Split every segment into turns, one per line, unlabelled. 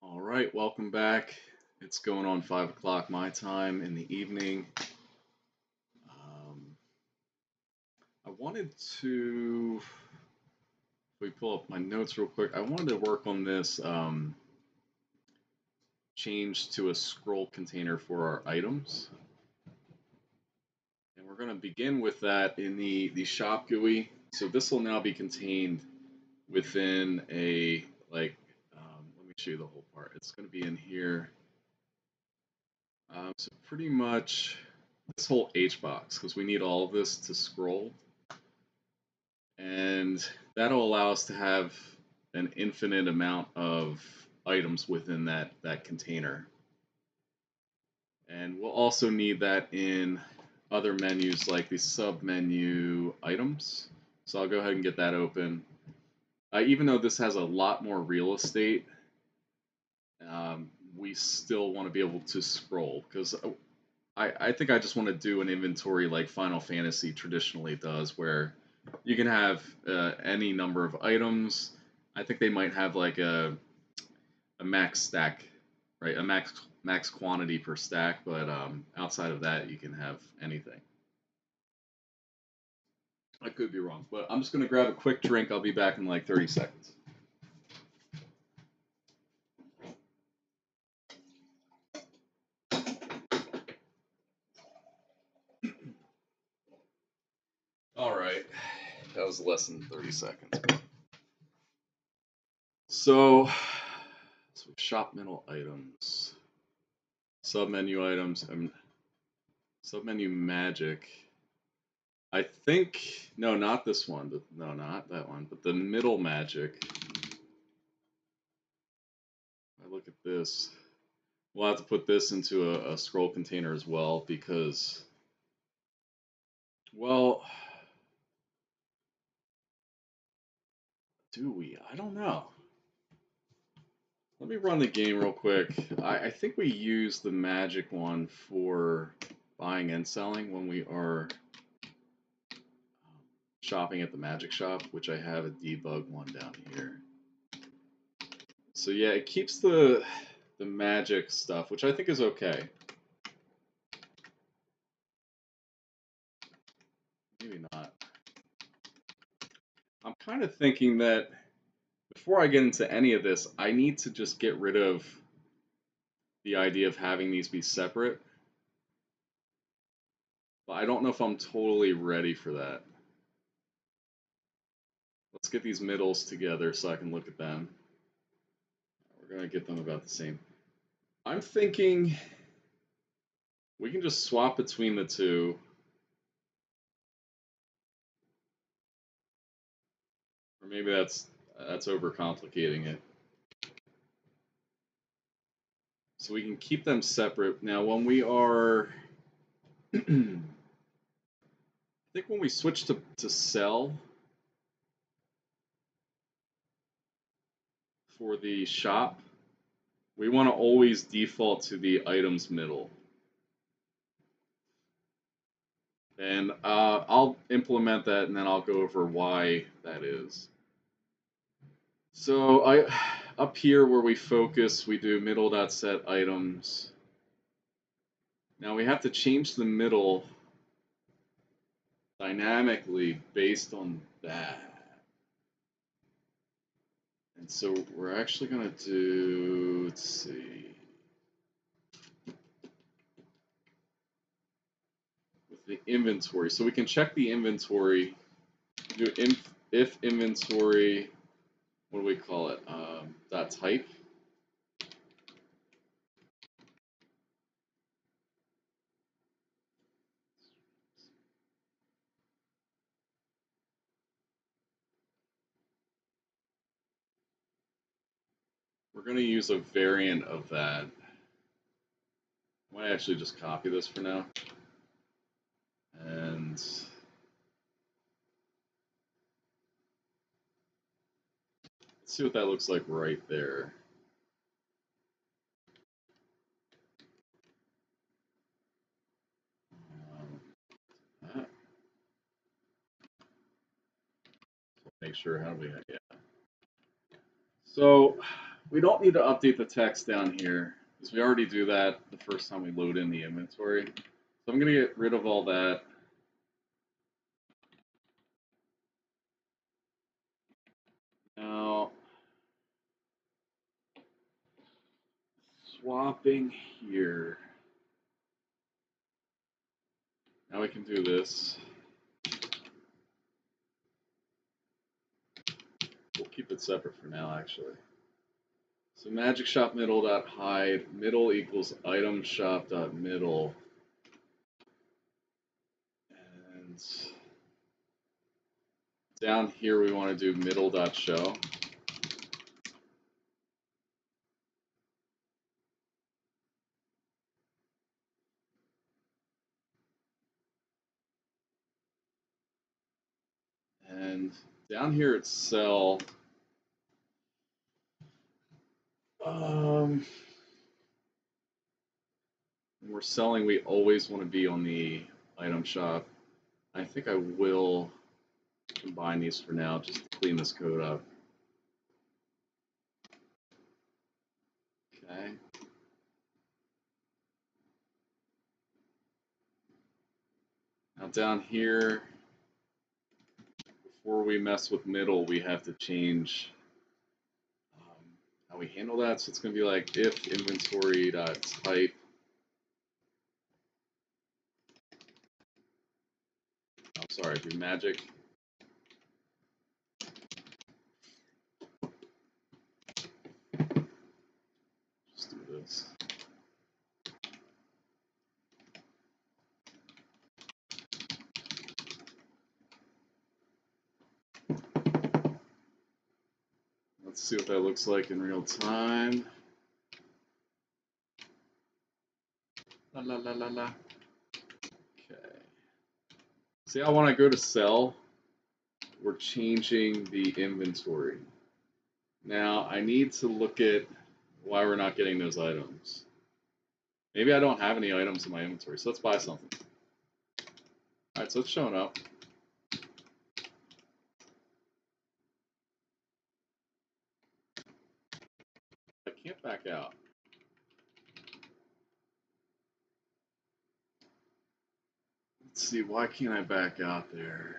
All right, welcome back. It's going on 5 o'clock my time in the evening. Um, I wanted to, if we pull up my notes real quick, I wanted to work on this change to a scroll container for our items. And we're going to begin with that in the shop GUI. So this will now be contained within a, let me show you the whole part. It's going to be in here. So pretty much this whole H box, because we need all of this to scroll. And that'll allow us to have an infinite amount of items within that container. And we'll also need that in other menus like the sub-menu items. So I'll go ahead and get that open. Even though this has a lot more real estate, we still want to be able to scroll because I think I just want to do an inventory like Final Fantasy traditionally does, where you can have any number of items. I think they might have like a max stack, right? A max quantity per stack, but outside of that, you can have anything. I could be wrong, but I'm just gonna grab a quick drink. I'll be back in like 30 seconds. All right, that was less than 30 seconds. So shop middle items, submenu items, and submenu magic. I think no, not this one. No, not that one. But the middle magic. I look at this. We'll have to put this into a scroll container as well because, well, do we? I don't know. Let me run the game real quick. I think we use the magic one for buying and selling when we are shopping at the magic shop, which I have a debug one down here. So yeah, it keeps the magic stuff, which I think is okay. Maybe not. I'm kind of thinking that before I get into any of this, I need to just get rid of the idea of having these be separate. But I don't know if I'm totally ready for that. Let's get these middles together so I can look at them. We're going to get them about the same. I'm thinking we can just swap between the two. Or maybe that's overcomplicating it. So we can keep them separate. Now, when we are... I think when we switch to sell for the shop, we want to always default to the items middle. And I'll implement that and then I'll go over why that is. So up here where we focus, we do middle.set items. Now we have to change the middle dynamically based on that. And so we're actually going to do, let's see, with the inventory. So we can check the inventory, do if inventory, what do we call it, dot type. We're going to use a variant of that. I might actually just copy this for now. And let's see what that looks like right there. Make sure how do we, yeah. So we don't need to update the text down here because we already do that the first time we load in the inventory. So I'm going to get rid of all that. Now, swapping here. Now we can do this. We'll keep it separate for now, actually. So magic shop middle dot hide middle equals item shop dot middle, and down here we want to do middle dot show. And down here at sell, when we're selling, we always want to be on the item shop. I think I will combine these for now, just to clean this code up. Okay. Now down here, before we mess with middle, we have to change how we handle that. So it's going to be like if inventory dot type sorry, do magic. Just do this. Let's see what that looks like in real time. La la la la la. Okay. See how when I go to sell, we're changing the inventory. Now I need to look at why we're not getting those items. Maybe I don't have any items in my inventory, so let's buy something. Alright, so it's showing up. I can't back out. Let's see, why can't I back out there?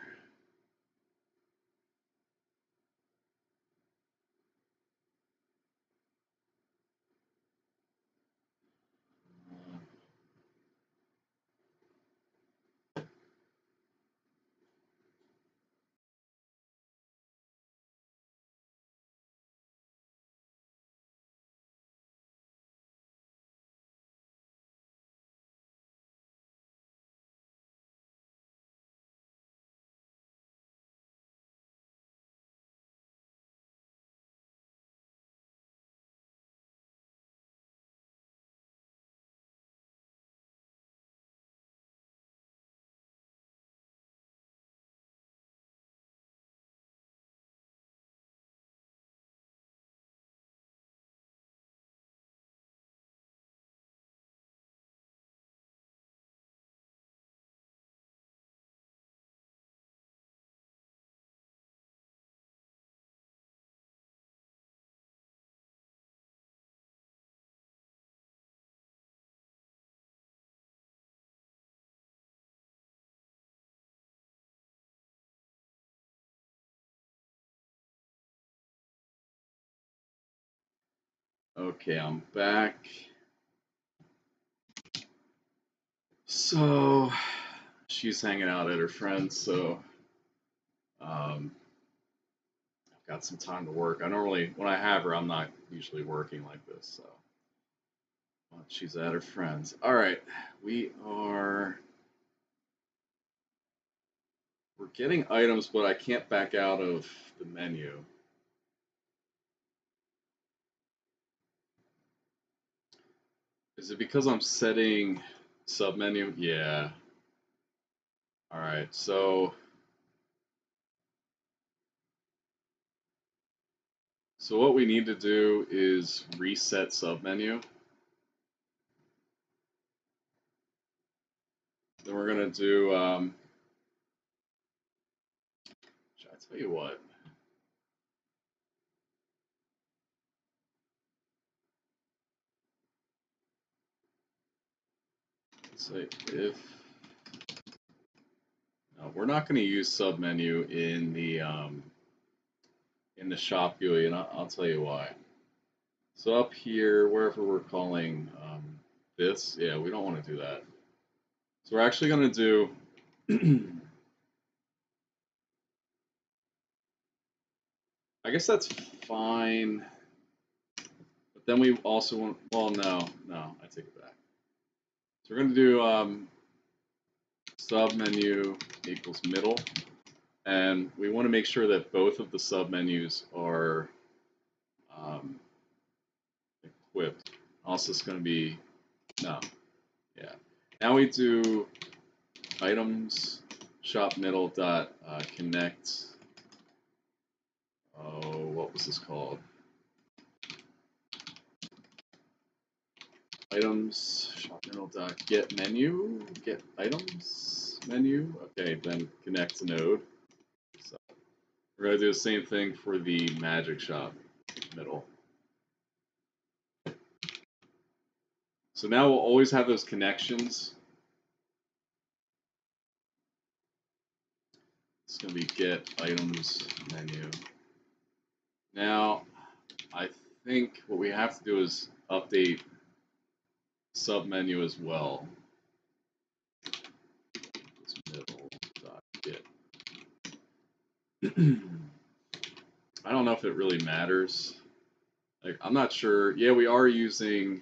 Okay, I'm back. So she's hanging out at her friend's, so I've got some time to work. I normally, when I have her, I'm not usually working like this, so but she's at her friend's. All right, we're getting items, but I can't back out of the menu. Is it because I'm setting submenu? Yeah. All right, so what we need to do is reset submenu. Then we're gonna do. Should I tell you what? say if no, we're not going to use submenu in the shop GUI, and I'll tell you why. So up here, wherever we're calling this, yeah, we don't want to do that. So we're actually going to do. I guess that's fine. But then we also want. Well, no, I take it back. So we're going to do submenu equals middle, and we want to make sure that both of the submenus are equipped. Also, it's going to be no, yeah. Now we do items shop middle dot connect. Oh, what was this called? Items shop middle dot get menu, get items menu. Okay, then connect to node. So we're gonna do the same thing for the magic shop middle. So now we'll always have those connections. It's gonna be get items menu. Now, I think what we have to do is update submenu as well. Middle.get. I don't know if it really matters. Like, I'm not sure. Yeah, we are using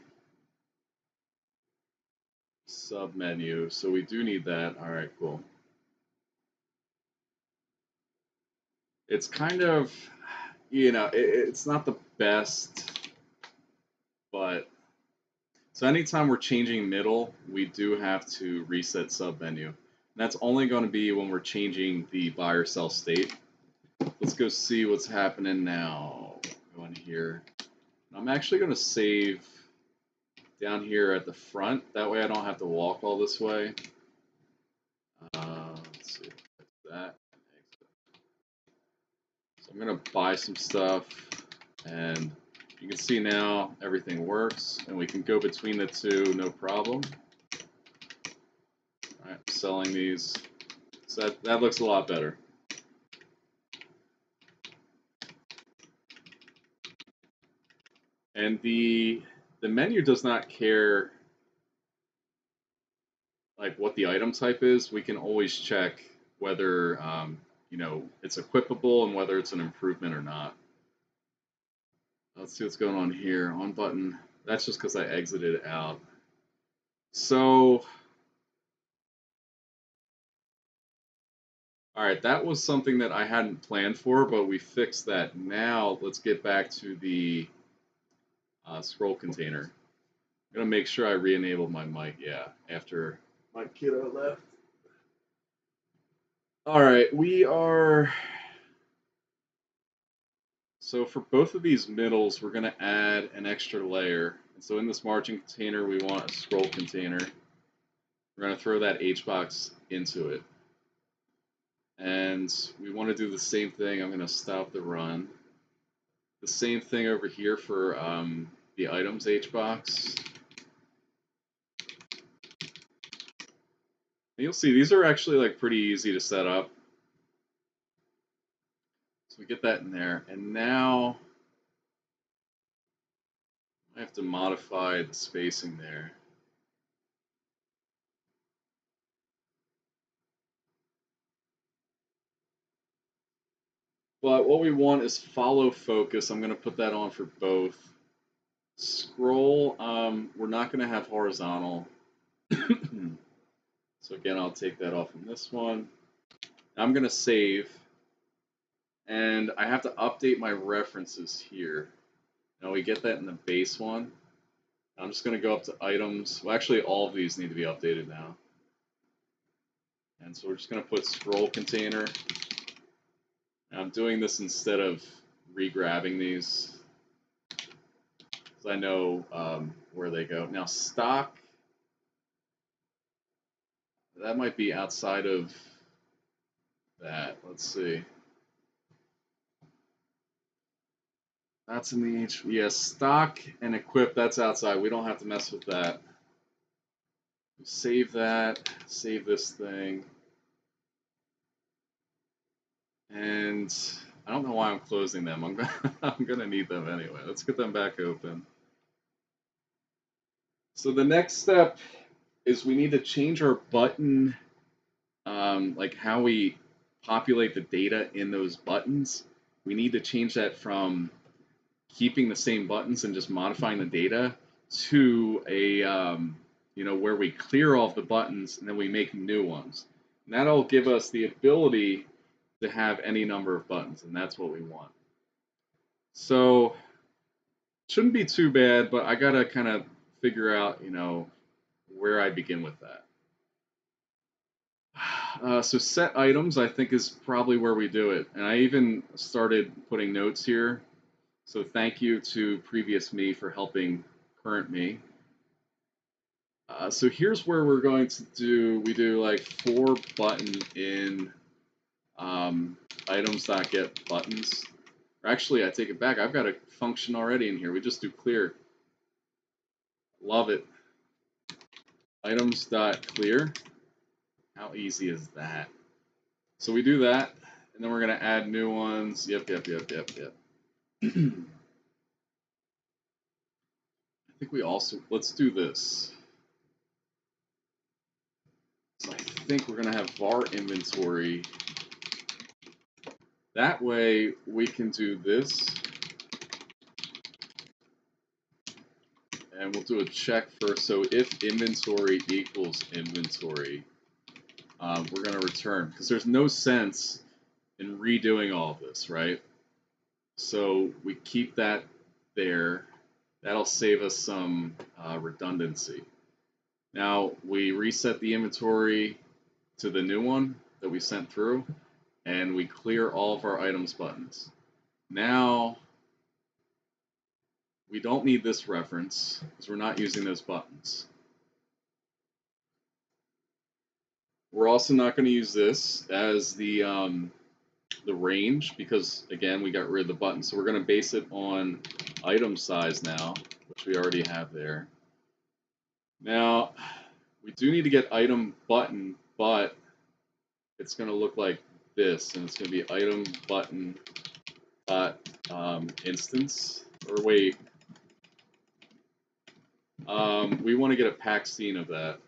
submenu, so we do need that. All right, cool. It's kind of, it's not the best, but so anytime we're changing middle, we do have to reset submenu. And that's only going to be when we're changing the buy or sell state. Let's go see what's happening now. Go in here. I'm actually going to save down here at the front. That way I don't have to walk all this way. Let's see. That. So I'm going to buy some stuff. And you can see now everything works. And we can go between the two, no problem. All right, selling these. So that looks a lot better. And the menu does not care like what the item type is. We can always check whether it's equipable and whether it's an improvement or not. Let's see what's going on here. On button. That's just because I exited out. So, all right, that was something that I hadn't planned for, but we fixed that. Now let's get back to the scroll container. I'm gonna make sure I re-enabled my mic. Yeah, after my kiddo left. All right, we are. So for both of these middles, we're going to add an extra layer. And so in this margin container, we want a scroll container. We're going to throw that HBox into it. And we want to do the same thing. I'm going to stop the run. The same thing over here for the items HBox. And you'll see these are actually like pretty easy to set up. So we get that in there. And now I have to modify the spacing there. But what we want is follow focus. I'm going to put that on for both. Scroll, we're not going to have horizontal. So again, I'll take that off in this one. I'm going to save. And I have to update my references here. Now we get that in the base one. I'm just going to go up to items. Well, actually, all of these need to be updated now. And so we're just going to put scroll container. And I'm doing this instead of re-grabbing these. Because I know where they go. Now stock. That might be outside of that. Let's see. That's in the H. Yeah, stock and equip, that's outside. We don't have to mess with that. Save that, save this thing. And I don't know why I'm closing them. I'm gonna need them anyway. Let's get them back open. So the next step is we need to change our button, like how we populate the data in those buttons. We need to change that from keeping the same buttons and just modifying the data to a where we clear all of the buttons and then we make new ones. And that'll give us the ability to have any number of buttons, and that's what we want. So shouldn't be too bad, but I gotta kind of figure out, where I begin with that. So set items, I think, is probably where we do it. And I even started putting notes here. So thank you to previous me for helping current me. So here's where we're going to do, we do like for button in items.get buttons. Or actually, I take it back. I've got a function already in here. We just do clear. Love it. Items.clear. How easy is that? So we do that, and then we're going to add new ones. Yep. I think we also, let's do this. So I think we're going to have var inventory. That way we can do this. And we'll do a check first. So if inventory equals inventory, we're going to return. Because there's no sense in redoing all of this, right? So we keep that there. That'll save us some redundancy. Now we reset the inventory to the new one that we sent through, and we clear all of our items buttons. Now we don't need this reference because we're not using those buttons. We're also not going to use this as the range because, again, we got rid of the button. So we're going to base it on item size now, which we already have there. Now, we do need to get item button, but it's going to look like this, and it's going to be item button dot instance. Or wait, we want to get a pack scene of that.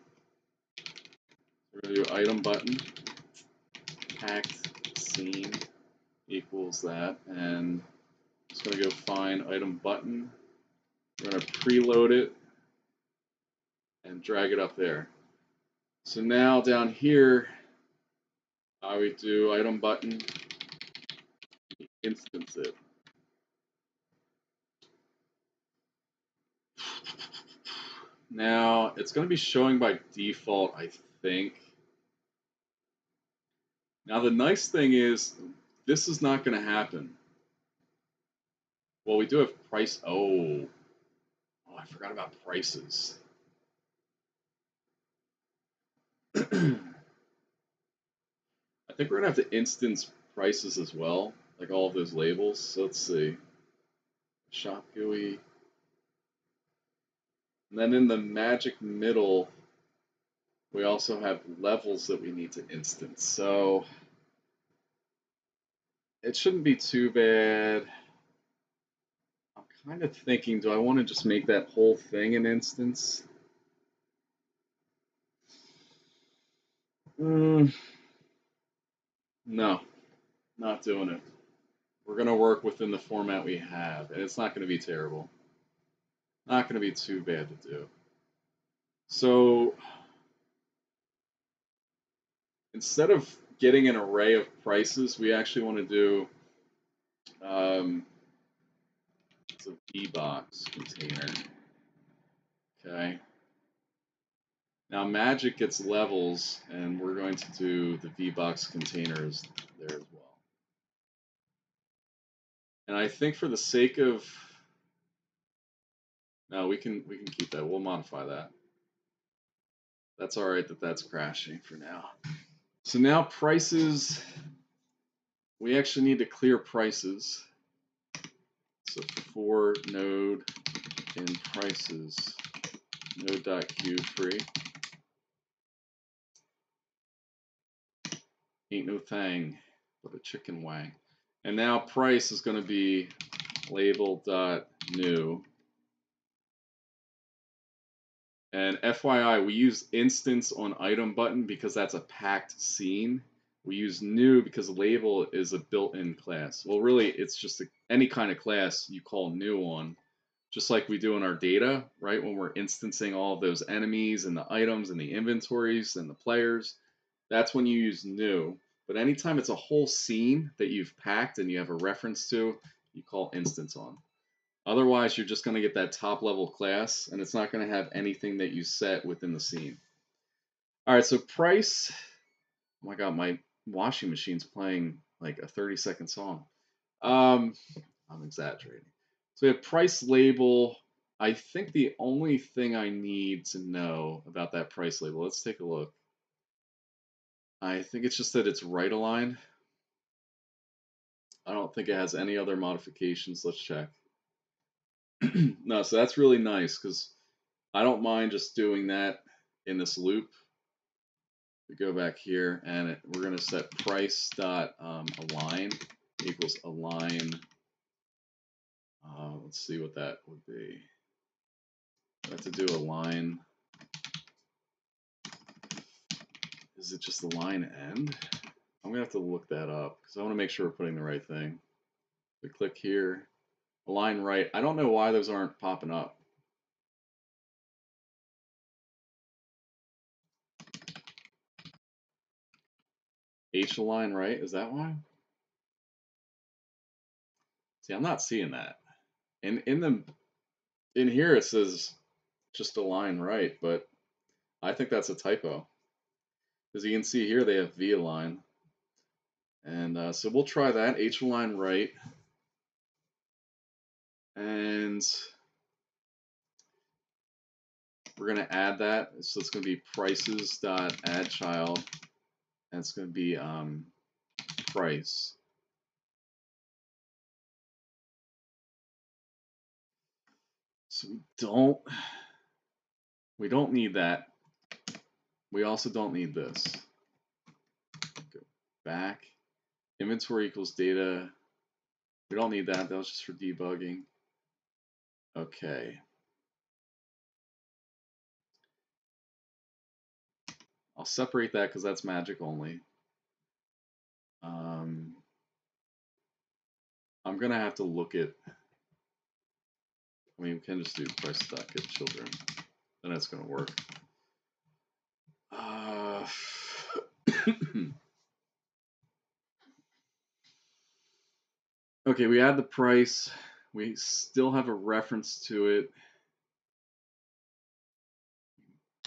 We're going to do item button packed scene equals that, and just going to go find item button. We're going to preload it and drag it up there. So now down here, we do item button, instance it. Now it's going to be showing by default, I think. Now the nice thing is, this is not going to happen. Well, we do have price. Oh, I forgot about prices. I think we're going to have to instance prices as well, like all of those labels. So let's see. Shop GUI. And then in the magic middle, we also have levels that we need to instance. So it shouldn't be too bad. I'm kind of thinking, do I want to just make that whole thing an instance? No, not doing it. We're going to work within the format we have, and it's not going to be terrible. Not going to be too bad to do. So instead of getting an array of prices, we actually want to do it's a VBox container. Okay. Now Magic gets levels, and we're going to do the VBox containers there as well. And I think for the sake of no, we can keep that. We'll modify that. That's all right that that's crashing for now. So now prices, we actually need to clear prices. So for node in prices, node.queue free. Ain't no thing but a chicken wang. And now price is going to be label.new. And FYI, we use instance on item button because that's a packed scene. We use new because label is a built-in class. Well, really, it's just any kind of class you call new on, just like we do in our data, right? When we're instancing all of those enemies and the items and the inventories and the players, that's when you use new. But anytime it's a whole scene that you've packed and you have a reference to, you call instance on. Otherwise, you're just going to get that top level class, and it's not going to have anything that you set within the scene. All right, so price. Oh my God, my washing machine's playing like a 30-second song. I'm exaggerating. So we have price label. I think the only thing I need to know about that price label, let's take a look. I think it's just that it's right aligned. I don't think it has any other modifications. Let's check. No, so that's really nice because I don't mind just doing that in this loop. We go back here and we're going to set price dot align equals align. Let's see what that would be. I have to do align. Is it just align end? I'm going to have to look that up because I want to make sure we're putting the right thing. We click here, align right. I don't know why those aren't popping up. H align right, is that why? See, I'm not seeing that. And in here it says just align right, but I think that's a typo. As you can see here, they have V align. And so we'll try that, H align right. And we're going to add that. So it's going to be prices dot add child. And it's going to be price. So we don't need that. We also don't need this. Go back. Inventory equals data. We don't need that. That was just for debugging. Okay. I'll separate that because that's magic only. I'm gonna have to look at. I mean, we can just do price.get children, then that's gonna work. Okay, we add the price. We still have a reference to it.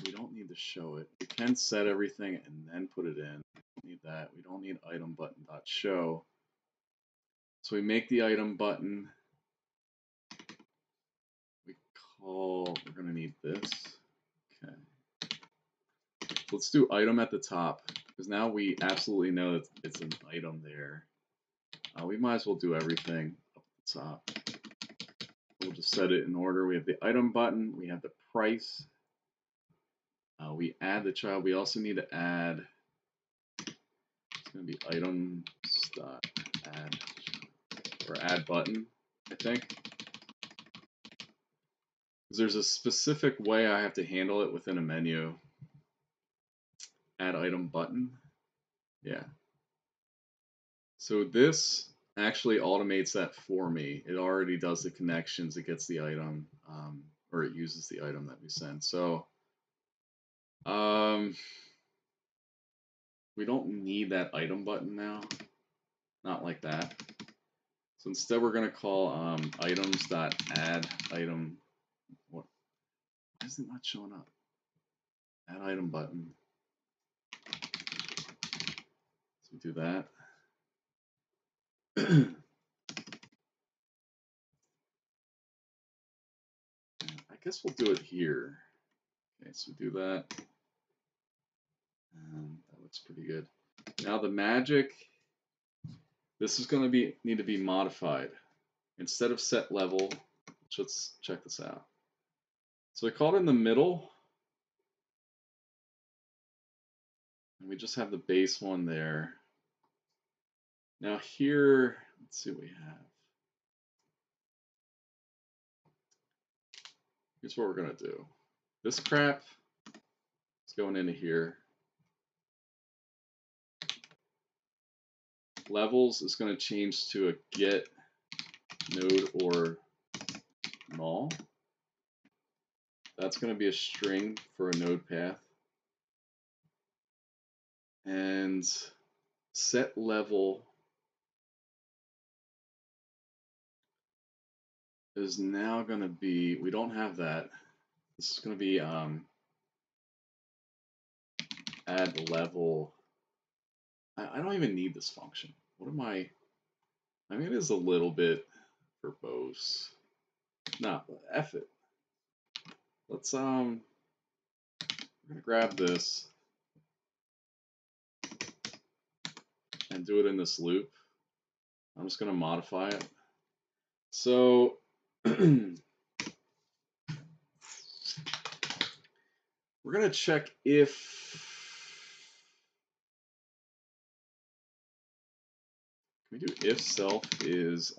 We don't need to show it. We can set everything and then put it in. We don't need that. We don't need item button dot show. So we make the item button. We're gonna need this. Okay. Let's do item at the top because now we absolutely know that it's an item there. We might as well do everything up at the top. We'll just set it in order. We have the item button. We have the price. We add the child. We also need to add. It's going to be items dot add or add button, I think. Because there's a specific way I have to handle it within a menu. Add item button. Yeah. So this actually automates that for me. It already does the connections. It gets the item, or it uses the item that we send. So we don't need that item button now. Not like that. So instead, we're going to call items.add item. What? Why is it not showing up? Add item button. So we do that. I guess we'll do it here. Okay, so do that. That looks pretty good. Now the magic. This is going to need to be modified. Instead of set level, let's check this out. So we call it in the middle. And we just have the base one there. Now here, let's see what we have. Here's what we're gonna do. This crap is going into here. Levels is going to change to a get node or null. That's going to be a string for a node path. And set level is now going to be, we don't have that. This is going to be add level. I don't even need this function. What am I mean, it is a little bit verbose. Nah, F it. Let's, we're going to grab this and do it in this loop. I'm just going to modify it. So we're going to check if we do if self is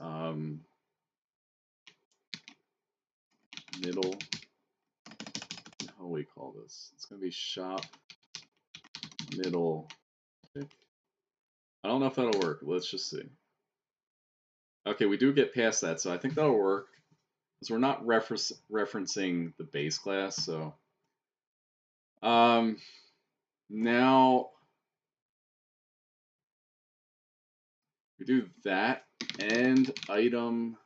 middle. How do we call this? It's going to be shop middle. I don't know if that'll work. Let's just see. Okay, we do get past that, so I think that'll work. Because we're not referencing the base class, so now we do that and item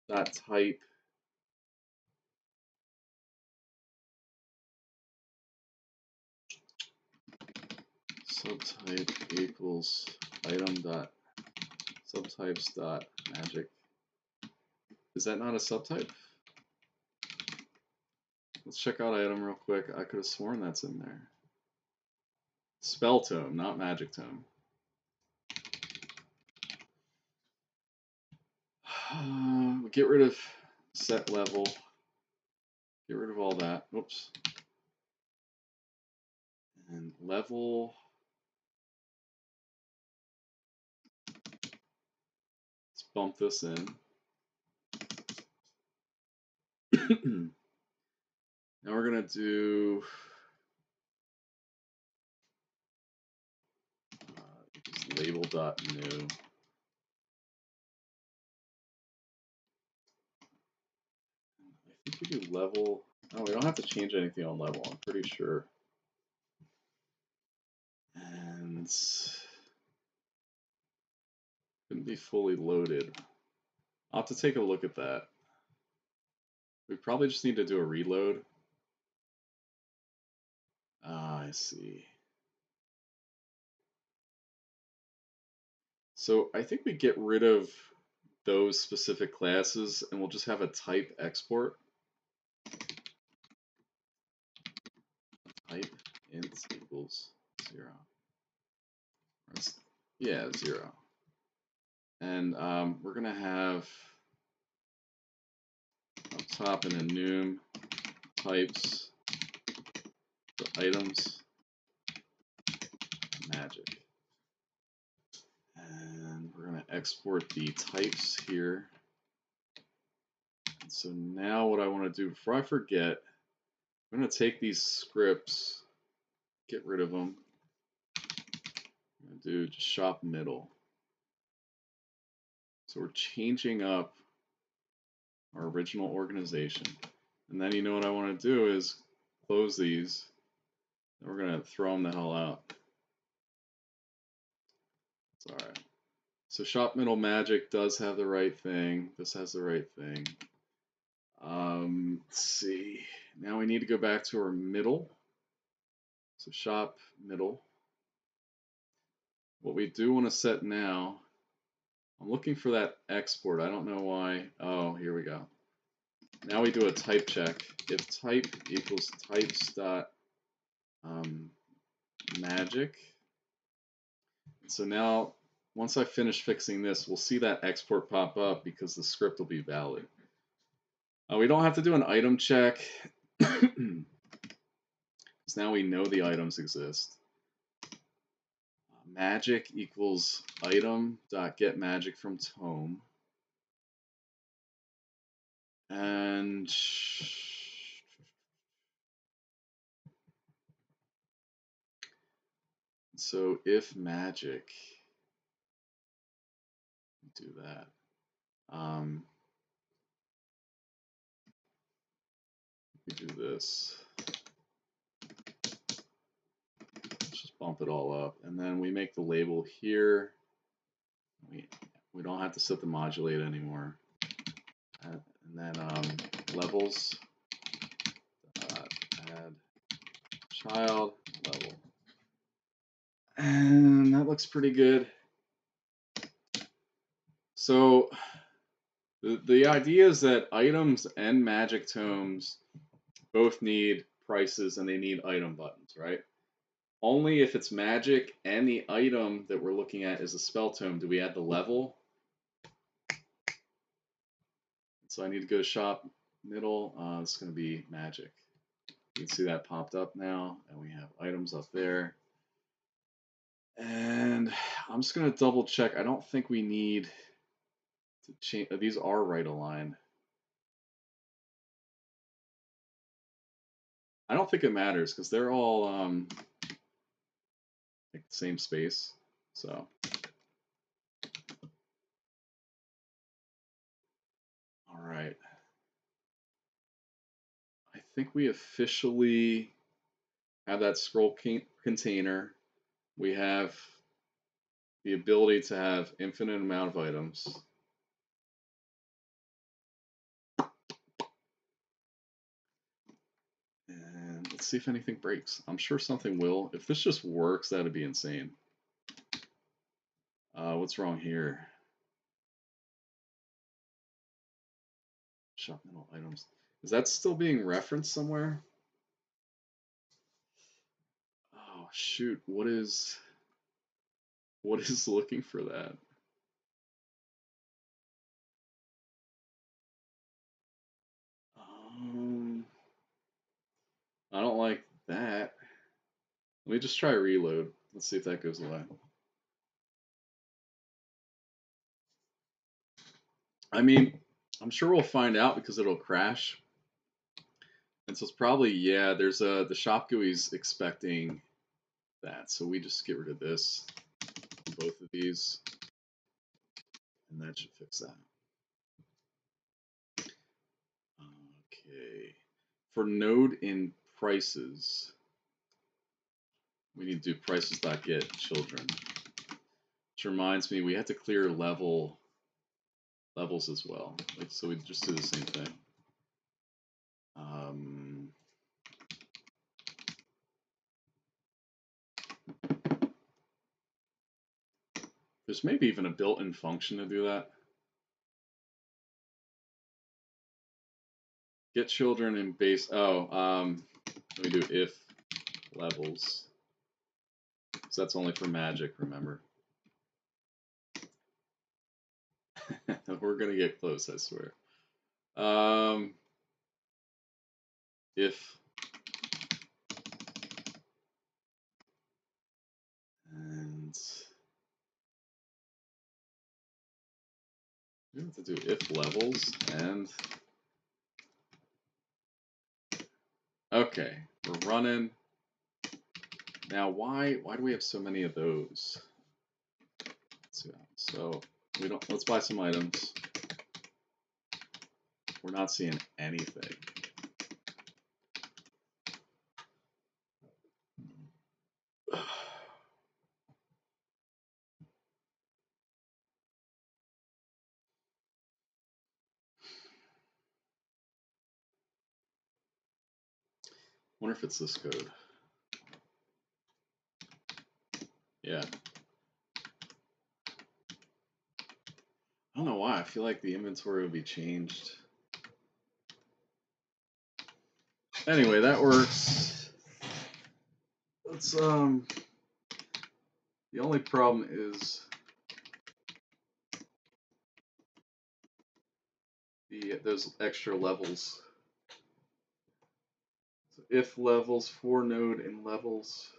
dot type subtype equals item dot subtypes dot magic. Is that not a subtype? Let's check out item real quick. I could have sworn that's in there. Spell tome, not magic tome. Get rid of set level. Get rid of all that. Oops. And level. Let's bump this in. Now we're going to do label.new. I think we do level. Oh, we don't have to change anything on level, I'm pretty sure. And couldn't be fully loaded. I'll have to take a look at that. We probably just need to do a reload. Ah, I see. So I think we get rid of those specific classes and we'll just have a type export. Type int equals 0. Yeah, 0. And we're going to have up top in enum types the items magic. And we're going to export the types here. And so now what I want to do before I forget, I'm going to take these scripts, get rid of them. I'm going to do just shop middle. So we're changing up our original organization. And then you know what I want to do is close these. And we're going to throw them the hell out. It's all right. So shop middle magic does have the right thing. This has the right thing. Let's see. Now we need to go back to our middle. So shop middle. What we do want to set now, I'm looking for that export. I don't know why. Oh, here we go. Now we do a type check. If type equals types dot magic. So now, once I finish fixing this, we'll see that export pop up because the script will be valid. We don't have to do an item check because now we know the items exist. magic equals item dot get magic from tome. And so if magic, do that. We do this. Let's just bump it all up, and then we make the label here. We don't have to set the modulate anymore. And then levels add child level, and that looks pretty good. So the idea is that items and magic tomes both need prices and they need item buttons, right? Only if it's magic and the item that we're looking at is a spell tome do we add the level. So I need to go to shop middle. It's going to be magic. You can see that popped up now, and we have items up there. And I'm just going to double check. I don't think we need to change. These are right aligned. I don't think it matters because they're all like the same space. So. All right. I think we officially have that scroll container. We have the ability to have infinite amount of items. And let's see if anything breaks. I'm sure something will. If this just works, that'd be insane. What's wrong here? Shop middle items. Is that still being referenced somewhere? Oh shoot! What is looking for that? I don't like that. Let me just try reload. Let's see if that goes away. I mean, I'm sure we'll find out because it'll crash. And so it's probably, yeah, there's the shop GUI's expecting that. So we just get rid of this, both of these, and that should fix that. Okay. For node in prices, we need to do prices.get children. Which reminds me, we have to clear levels as well. Like, so we just do the same thing. There's maybe even a built-in function to do that. Get children in base. Let me do if levels. So that's only for magic, remember. We're gonna get close, I swear. If and we have to do if levels and okay, we're running. Now why do we have so many of those? Let's see. So we don't, let's buy some items. We're not seeing anything. Wonder if it's this code. Yeah. I don't know why. I feel like the inventory would be changed. Anyway, that works. Let's the only problem is those extra levels. So if levels for node in levels.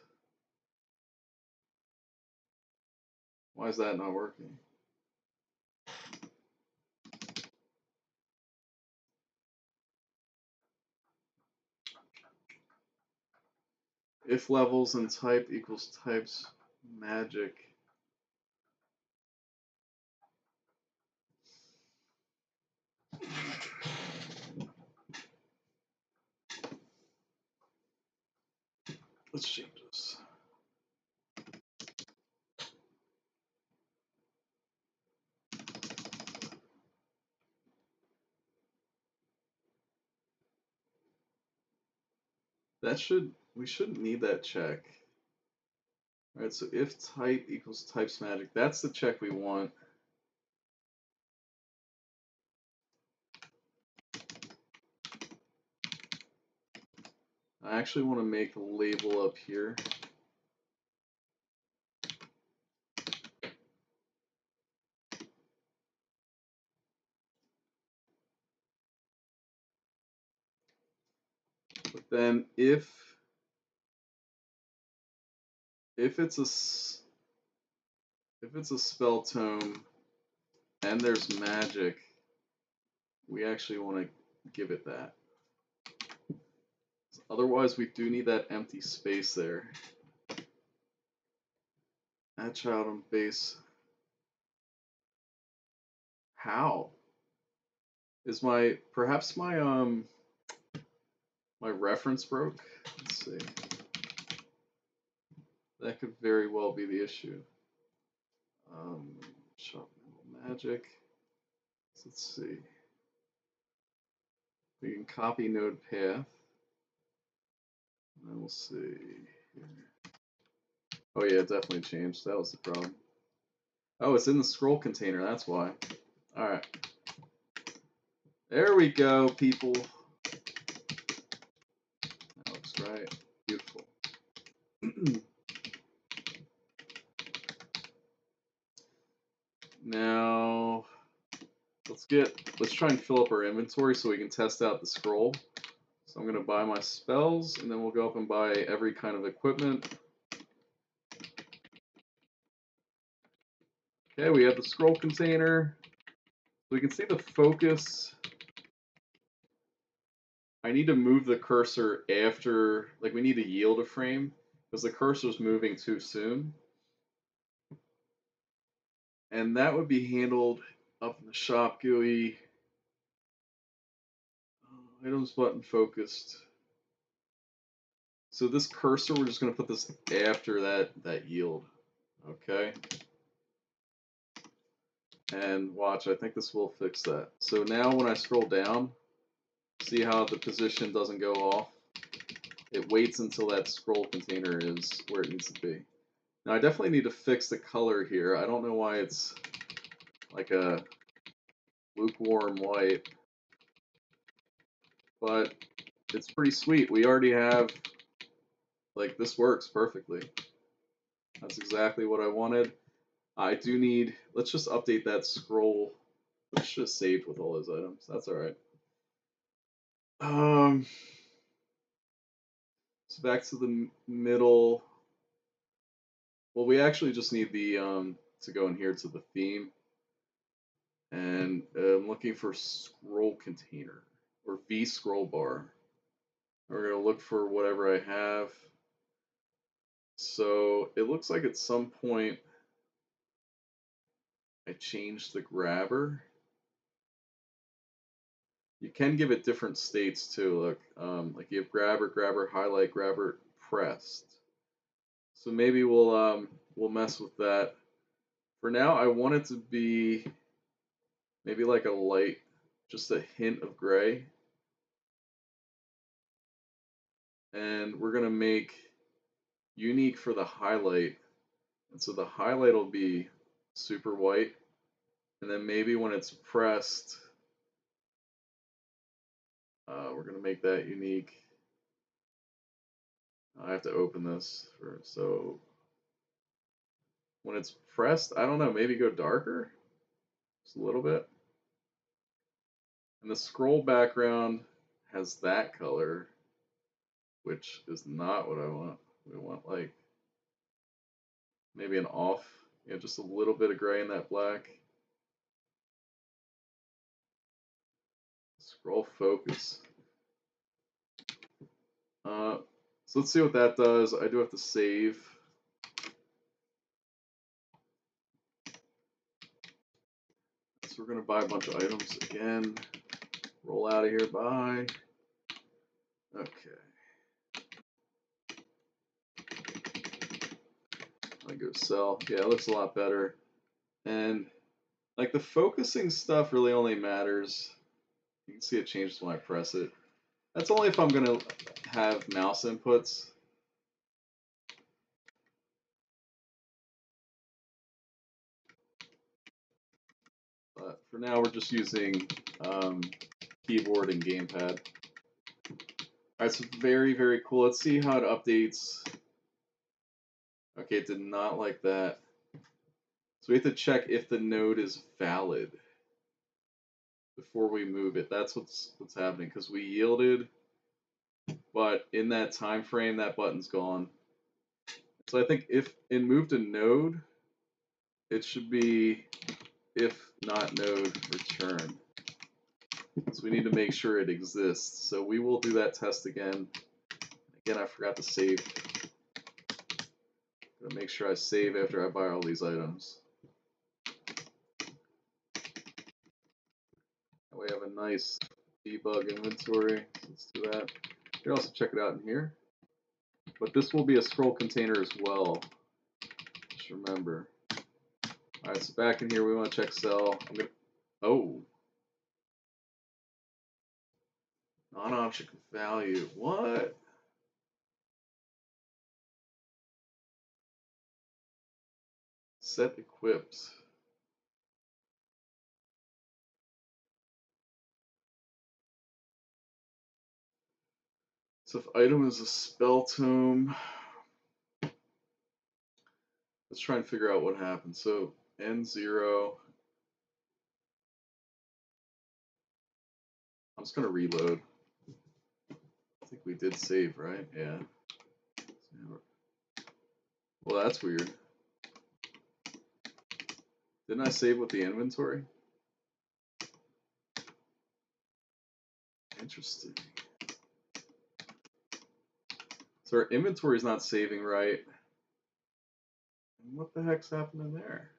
Why is that not working? If levels and type equals types magic. Let's change this. We shouldn't need that check. All right, so if type equals types magic, that's the check we want. I actually want to make a label up here. But then if it's a spell tome and there's magic, we actually want to give it that. Otherwise, we do need that empty space there. Add child on base. How? Is perhaps my reference broke? Let's see. That could very well be the issue. Shop magic. So let's see. We can copy node path. And then we'll see here. Oh yeah, it definitely changed. That was the problem. Oh, it's in the scroll container, that's why. Alright. There we go, people. That looks right. Beautiful. Now, let's try and fill up our inventory so we can test out the scroll. So I'm going to buy my spells, and then we'll go up and buy every kind of equipment. Okay, we have the scroll container. We can see the focus. I need to move the cursor after, like we need to yield a frame, because the cursor's moving too soon. And that would be handled up in the shop GUI. Items button focused. So this cursor, we're just going to put this after that yield. Okay. And watch, I think this will fix that. So now when I scroll down, see how the position doesn't go off? It waits until that scroll container is where it needs to be. Now I definitely need to fix the color here. I don't know why it's like a lukewarm white, but it's pretty sweet. We already have, like, this works perfectly. That's exactly what I wanted. I do need, let's just update that scroll. It's just saved with all those items. That's all right. So back to the middle. Well, we actually just need the to go in here to the theme, and I'm looking for scroll container or V scroll bar. We're gonna look for whatever I have. So it looks like at some point I changed the grabber. You can give it different states too. Look, like you have grabber, grabber, highlight, grabber, pressed. So maybe we'll mess with that. For now, I want it to be maybe like a light, just a hint of gray. And we're gonna make unique for the highlight. And so the highlight will be super white. And then maybe when it's pressed, we're gonna make that unique. I have to open this so when it's pressed, I don't know, maybe go darker, just a little bit. And the scroll background has that color, which is not what I want. We want like maybe an off. Yeah, just a little bit of gray in that black. Scroll focus. So let's see what that does. I do have to save. So we're gonna buy a bunch of items again. Roll out of here. Bye. Okay. I go sell. Yeah, it looks a lot better. And like the focusing stuff really only matters. You can see it changes when I press it. That's only if I'm gonna have mouse inputs. But for now, we're just using keyboard and gamepad. All right, so very, very cool. Let's see how it updates. Okay, it did not like that. So we have to check if the node is valid before we move it. That's what's happening because we yielded, but in that time frame, that button's gone. So I think if in move to node, it should be if not node return. So we need to make sure it exists. So we will do that test again. Again, I forgot to save. Gotta make sure I save after I buy all these items. We have a nice debug inventory. So let's do that. You can also check it out in here. But this will be a scroll container as well. Just remember. Alright, so back in here we want to check cell. Oh. Non-object value. What? Set equipped. So if item is a spell tome, let's try and figure out what happened. So N0. I'm just gonna reload. I think we did save, right? Yeah. Well, that's weird. Didn't I save with the inventory? Interesting. So our inventory is not saving right. And what the heck's happening there?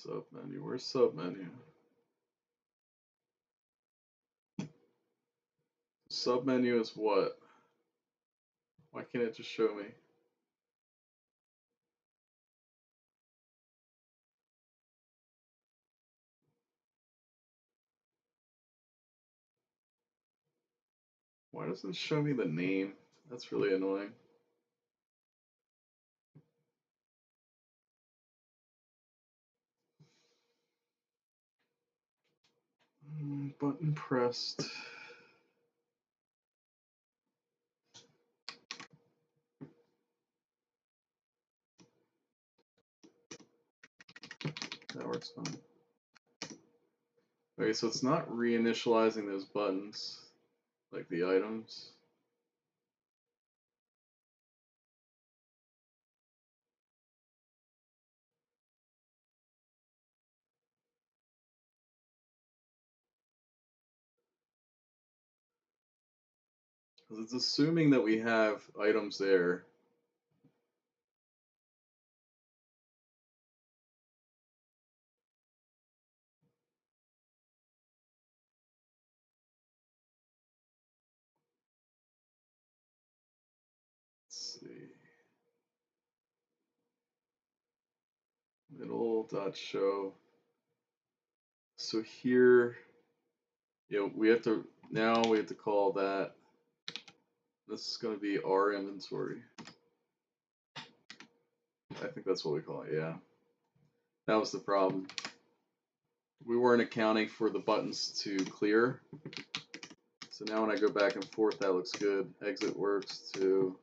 Submenu. Where's submenu? Submenu is what? Why can't it just show me? Why doesn't it show me the name? That's really annoying. Button pressed. That works fine. Okay, so it's not reinitializing those buttons, like the items. Because it's assuming that we have items there. Let's see. Middle dot show. So here, we have to call that. This is going to be our inventory. I think that's what we call it. Yeah, that was the problem. we weren't accounting for the buttons to clear. So now when I go back and forth, that looks good. Exit works too.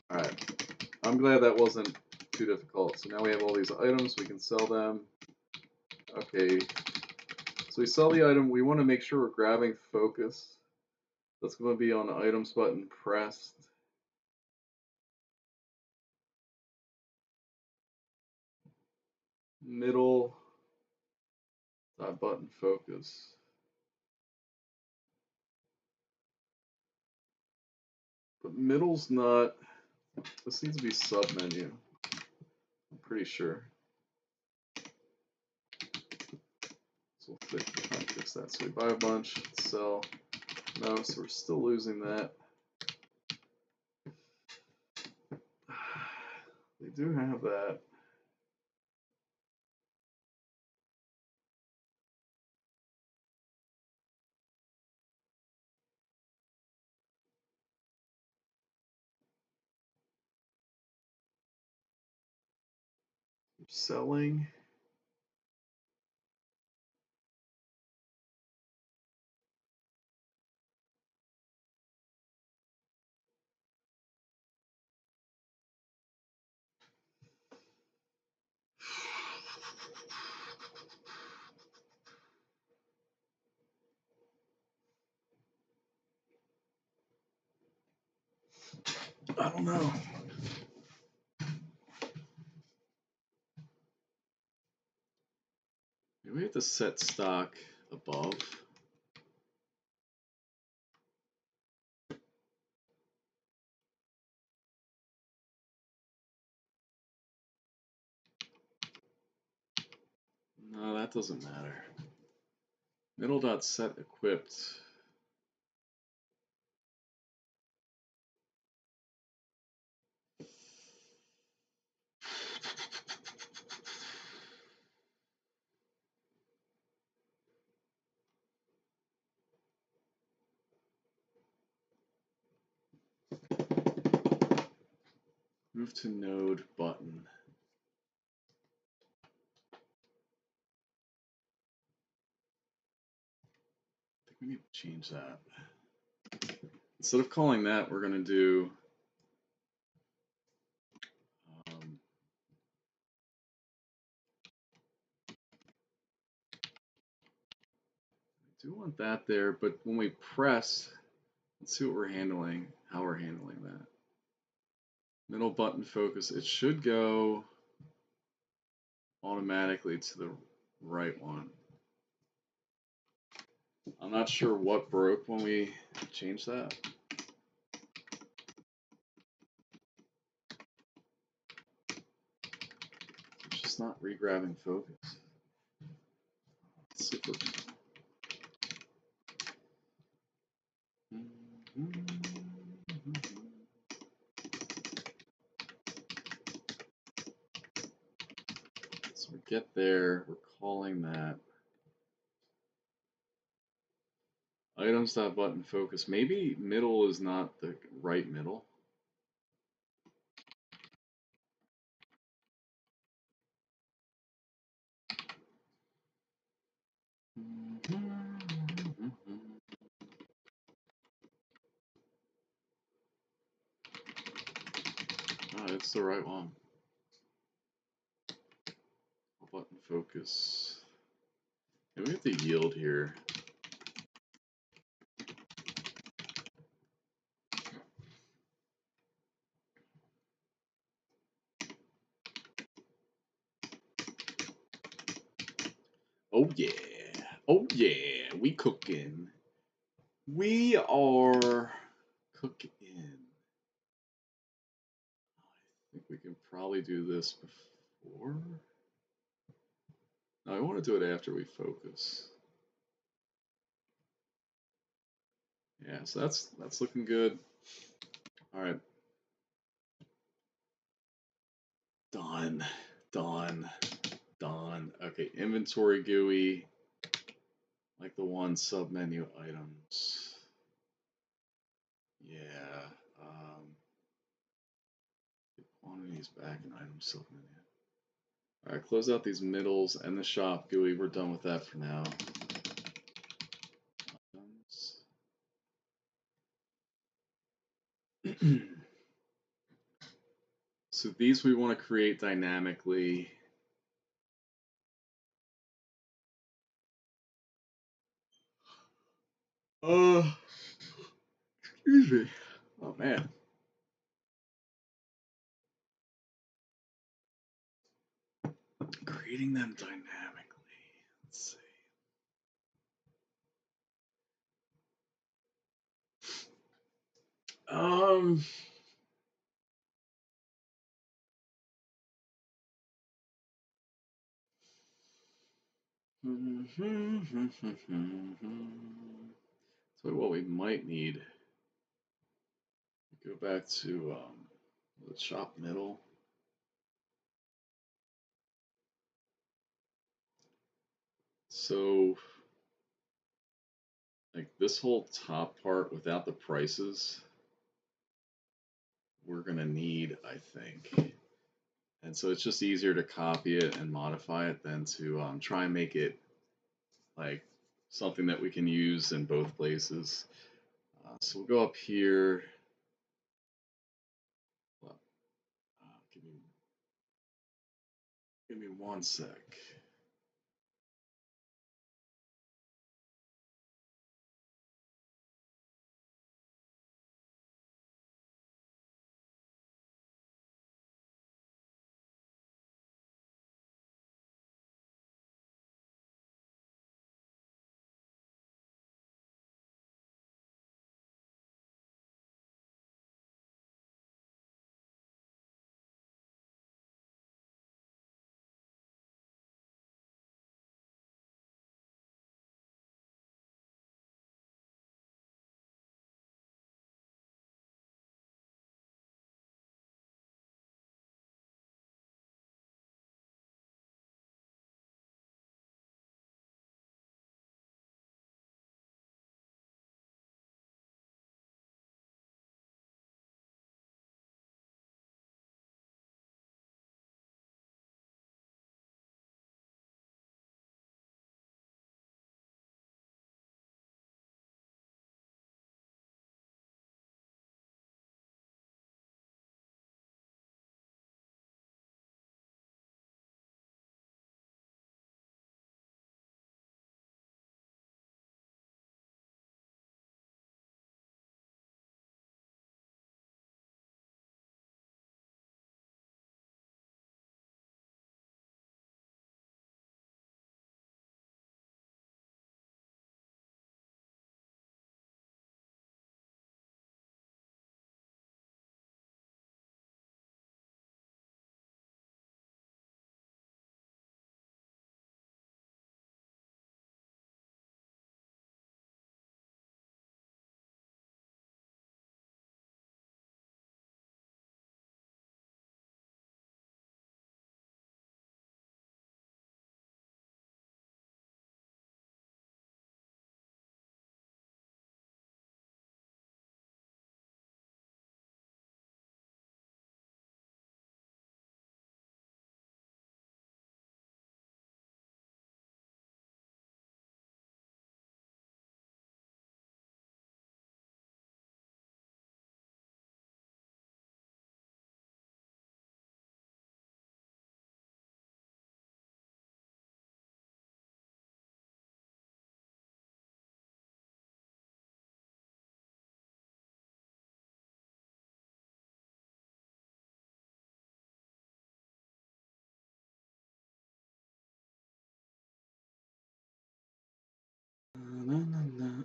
All right. I'm glad that wasn't too difficult. So now we have all these items. We can sell them. Okay. So we sell the item. We want to make sure we're grabbing focus. That's going to be on the items button pressed. Middle. That button focus. But middle's not. This needs to be sub menu. I'm pretty sure. So we'll try and fix that. So we buy a bunch, sell. No, so we're still losing that. They do have that. Selling. I don't know. Maybe we have to set stock above. No, that doesn't matter. Middle dot set equipped. Move to node button. I think we need to change that. Instead of calling that, we're going to do I do want that there, but when we press, let's see what we're handling, how we're handling that. Middle button focus, it should go automatically to the right one. I'm not sure what broke when we changed that. It's just not regrabbing focus. Let's see if we're... So we get there, we're calling that items.button focus. Maybe middle is not the right middle. Oh, it's the right one. Button focus. And we have to yield here. Oh yeah. Oh yeah. We cooking. We are cooking. I think we can probably do this before. No, I want to do it after we focus. Yeah, so that's looking good. All right. Done. Done. Done. Okay, inventory GUI. Like the one submenu items. Yeah. Quantities back in item submenu. Alright, close out these middles and the shop GUI. We're done with that for now. So these we want to create dynamically. Excuse me. Oh man. Creating them dynamically. Let's see. Um. So what we might need, go back to the shop middle. So like this whole top part without the prices, we're gonna need, I think. And so it's just easier to copy it and modify it than to try and make it like something that we can use in both places. So we'll go up here. Give me 1 sec.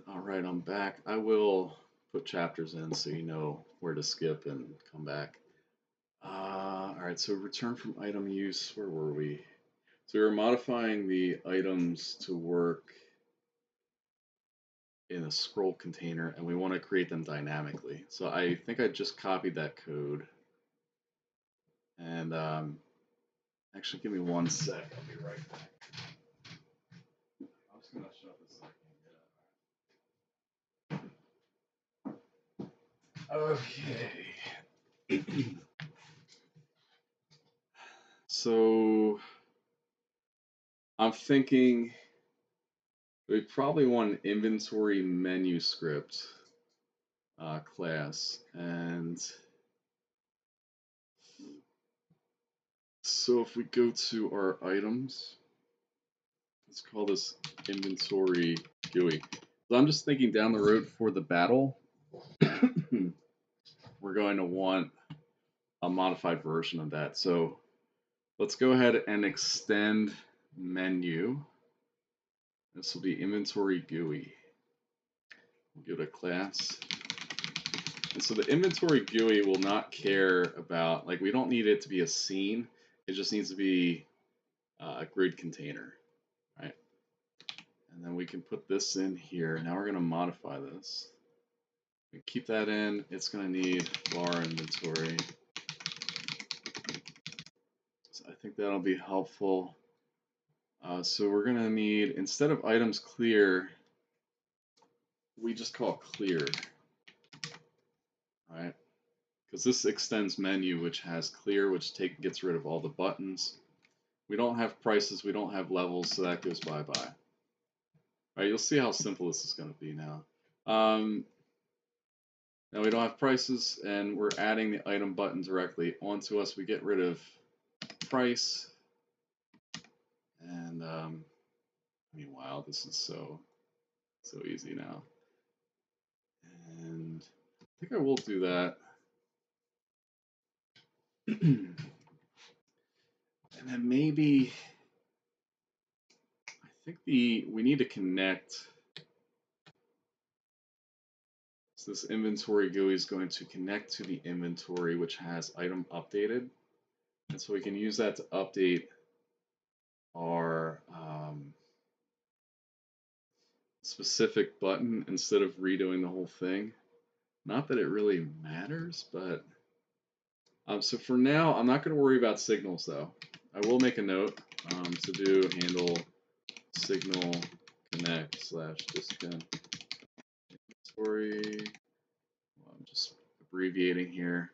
All right, I'm back. I will put chapters in so you know where to skip and come back. All right, so return from item use. Where were we? So we were modifying the items to work in a scroll container, and we want to create them dynamically. So I think I just copied that code. And actually, give me 1 sec. I'll be right back. I'm just gonna shut this so I can get out. Okay. So I'm thinking we probably want an inventory menu script class. And so if we go to our items, let's call this inventory GUI. So I'm just thinking down the road for the battle, we're going to want a modified version of that. So let's go ahead and extend menu. This will be inventory GUI. We'll give it a class. And so the inventory GUI will not care about, like, we don't need it to be a scene. It just needs to be a grid container, right? And then we can put this in here. Now we're going to modify this. We keep that in. It's going to need var inventory. So I think that'll be helpful. So we're going to need, instead of items clear, we just call clear, right? Because this extends menu, which has clear, which gets rid of all the buttons. We don't have prices, we don't have levels, so that goes bye-bye. All right, you'll see how simple this is going to be now. Now we don't have prices, and we're adding the item button directly onto us. We get rid of price, and meanwhile, this is so easy now. And I think I will do that. And then maybe I think we need to connect. So this inventory GUI is going to connect to the inventory, which has item updated. And so we can use that to update our specific button instead of redoing the whole thing. Not that it really matters, but so for now, I'm not going to worry about signals though. I will make a note to do handle signal connect / disconnect inventory. Well, I'm just abbreviating here.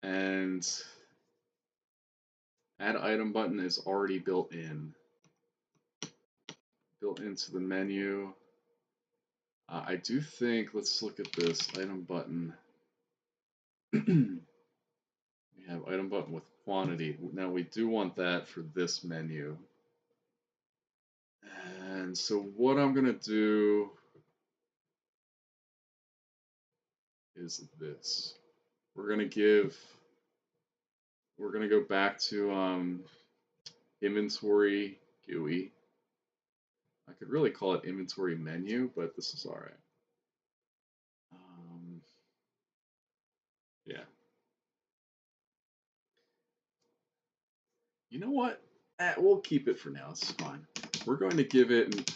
And add item button is already built into the menu. I do think, let's look at this item button. We have item button with quantity. Now we do want that for this menu. And so what I'm going to do is this. We're going to go back to inventory GUI. I could really call it inventory menu, but this is all right. Yeah. You know what? We'll keep it for now. It's fine. We're going to give it,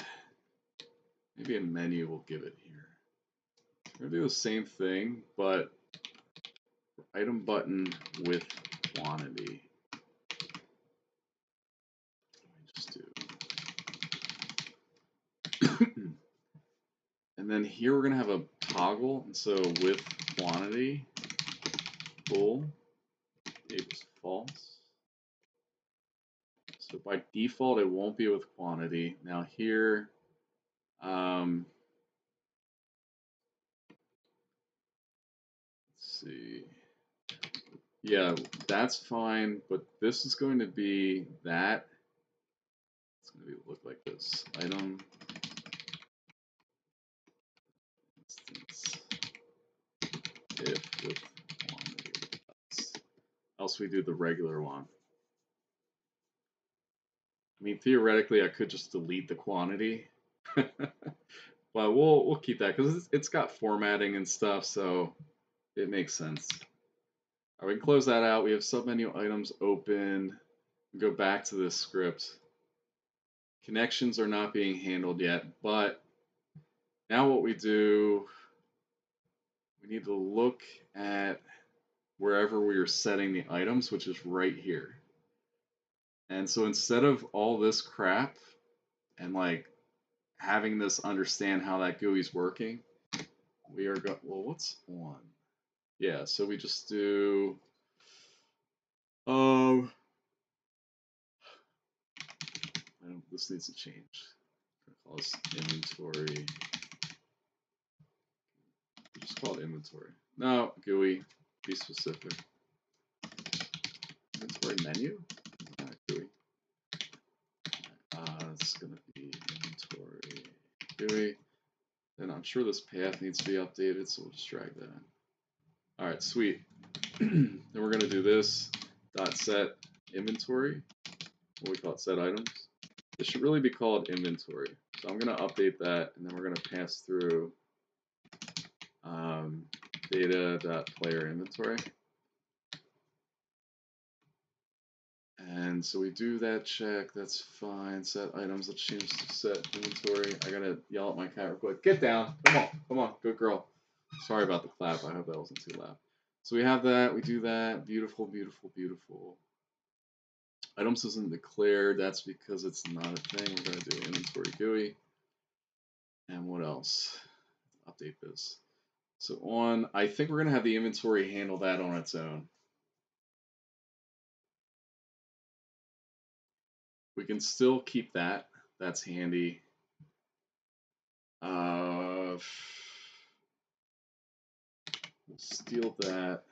maybe a menu we'll give it here. We're going to do the same thing, but item button with quantity. Let me just do. And then here we're going to have a toggle. And so with quantity, full equals false. So by default, it won't be with quantity. Now here, let's see. Yeah, that's fine, but this is going to be that. It's going to look like this. Item instance if with quantity. Else we do the regular one. I mean, theoretically, I could just delete the quantity, but we'll keep that because it's got formatting and stuff, so it makes sense. All right, we can close that out. We have submenu items open. Go back to this script. Connections are not being handled yet, but now what we do, we need to look at wherever we are setting the items, which is right here. And so instead of all this crap and like having this understand how that GUI is working, we are going, well, what's on? Yeah, so we just do, this needs to change. Call this inventory. Just call it inventory. No, GUI. Be specific. Inventory menu. GUI. It's gonna be inventory GUI. And I'm sure this path needs to be updated, so we'll just drag that in. All right, sweet. Then we're gonna do this dot set inventory. What we call it, set items. It should really be called inventory. So I'm gonna update that, and then we're gonna pass through data.player inventory. And so we do that check, that's fine. Set items, let's change to set inventory. I gotta yell at my cat real quick. Get down, come on, good girl. Sorry about the clap, I hope that wasn't too loud. So we have that, we do that, beautiful, beautiful, beautiful. Items isn't declared, that's because it's not a thing. We're gonna do inventory GUI. And what else? Update this. So I think we're gonna have the inventory handle that on its own. We can still keep that. That's handy. We'll steal that.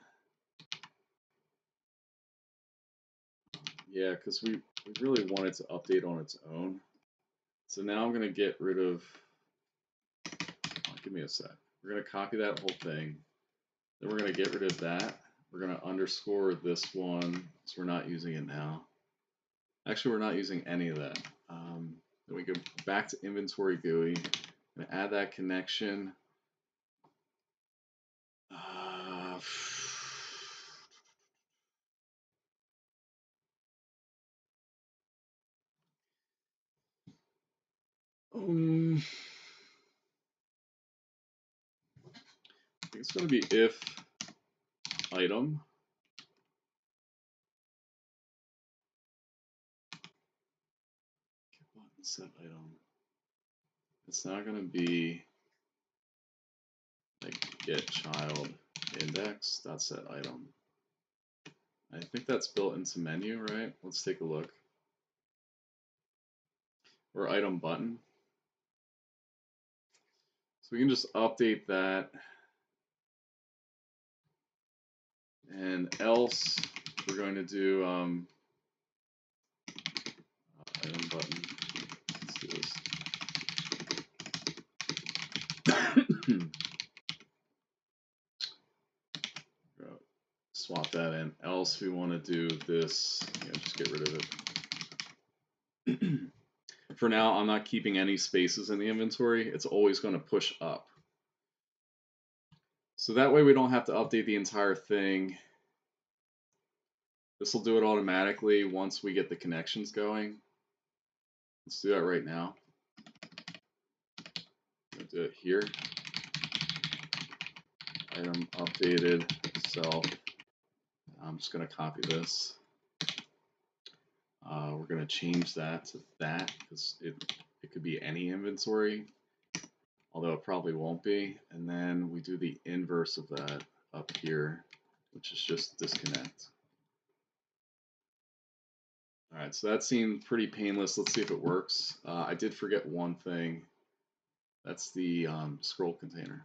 Yeah, because we really want it to update on its own. So now I'm going to get rid of... give me a sec. We're going to copy that whole thing. Then we're going to get rid of that. We're going to underscore this one, so we're not using it now. Actually, we're not using any of that. Then we go back to inventory GUI. I'm going to add that connection. I think it's going to be if item. Set item. It's not going to be like get child index dot set item. I think that's built into menu, right? Let's take a look. Or item button. So we can just update that. And else we're going to do item button. Let's do this. Swap that in. Else we want to do this. Yeah, just get rid of it. For now, I'm not keeping any spaces in the inventory. It's always going to push up. So that way we don't have to update the entire thing. This will do it automatically once we get the connections going. Let's do that right now. I'll do it here. Item updated self. I'm just going to copy this. We're going to change that to that because it could be any inventory, although it probably won't be. And then we do the inverse of that up here, which is just disconnect. All right, so that seemed pretty painless. Let's see if it works. I did forget one thing. That's the scroll container.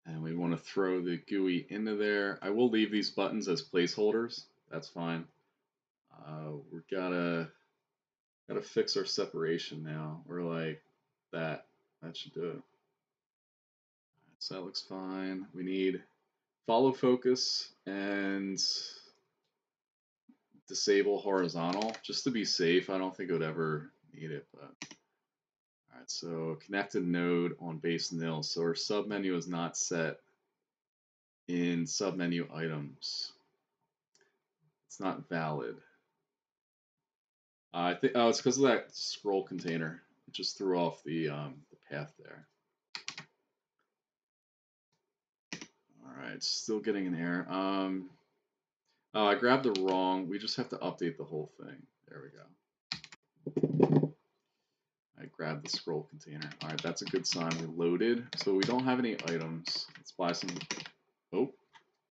And we want to throw the GUI into there. I will leave these buttons as placeholders. That's fine. We gotta fix our separation now. We're like that. That should do it. So that looks fine. We need follow focus and disable horizontal just to be safe. I don't think it would ever need it, but all right. So connected node on base nil. So our submenu is not set in submenu items. It's not valid. I think it's because of that scroll container. It just threw off the path there. All right, still getting an error. Oh, I grabbed the wrong. We just have to update the whole thing. There we go. I grabbed the scroll container. All right, that's a good sign. We loaded. So we don't have any items. Let's buy some. Oh.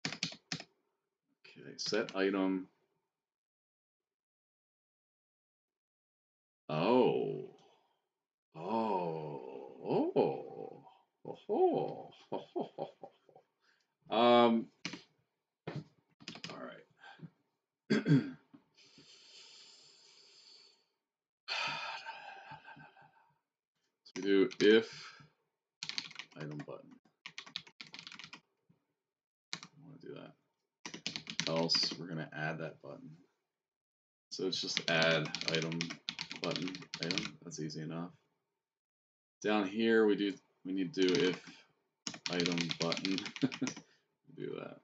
Okay, set item. Oh. Oh. Oh. Oh. Oh. All right. So we do if item button. I want to do that. Else, we're going to add that button. So it's just add item button item. That's easy enough. Down here, we need to do if item button. Do that.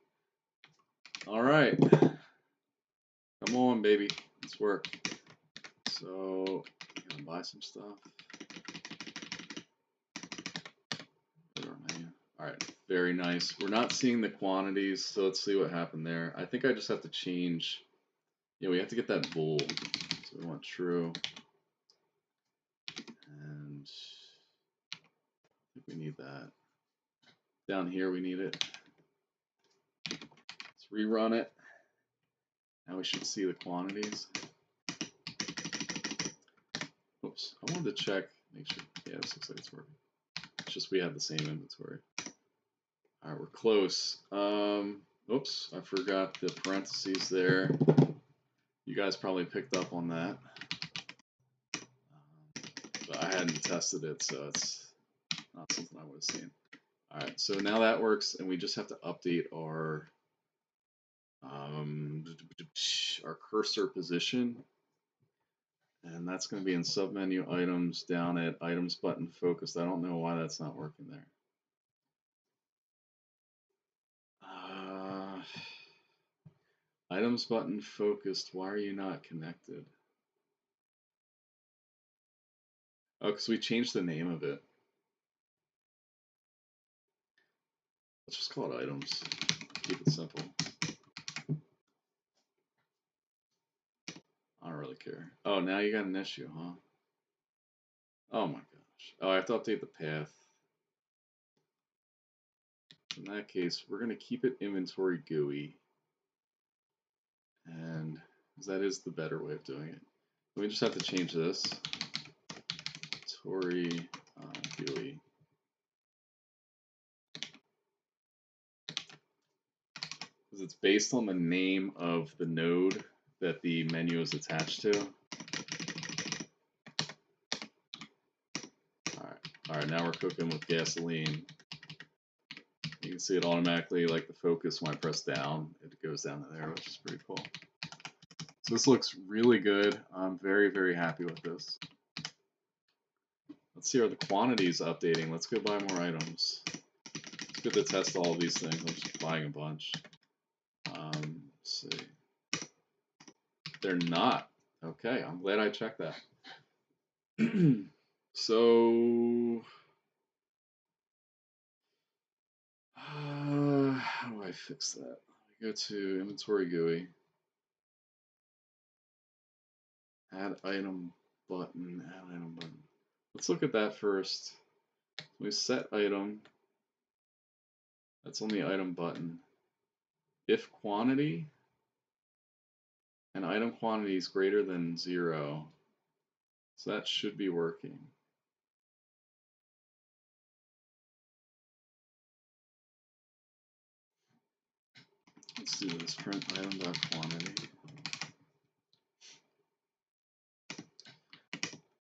All right. Come on, baby. Let's work. So, I'm gonna buy some stuff. All right, very nice. We're not seeing the quantities, so let's see what happened there. I think I just have to change. Yeah, we have to get that bool. So we want true. And I think we need that. Down here, we need it. Let's rerun it. Now we should see the quantities. Oops, I wanted to check, make sure. Yeah, this looks like it's working. It's just we have the same inventory. All right, we're close. Oops, I forgot the parentheses there. You guys probably picked up on that. But I hadn't tested it, so it's not something I would have seen. All right, so now that works, and we just have to update our cursor position, and that's going to be in submenu items down at items button focused. I don't know why that's not working there. Items button focused. Why are you not connected? Oh, because we changed the name of it. Let's just call it items. Keep it simple. I don't really care. Oh, now you got an issue, huh? Oh my gosh. Oh, I have to update the path. In that case, we're going to keep it inventory GUI. And that is the better way of doing it. We just have to change this. Inventory GUI. Because it's based on the name of the node that the menu is attached to. All right, now we're cooking with gasoline. You can see it automatically, like the focus when I press down, it goes down to there, which is pretty cool. So this looks really good. I'm very, very happy with this. Let's see, are the quantities updating? Let's go buy more items. It's good to test all of these things. I'm just buying a bunch. Let's see. They're not. Okay, I'm glad I checked that. So, how do I fix that? I go to inventory GUI, add item button, add item button. Let's look at that first. We set item. That's on the item button. If quantity and item quantity is greater than 0, so that should be working. Let's do this, print item.quantity.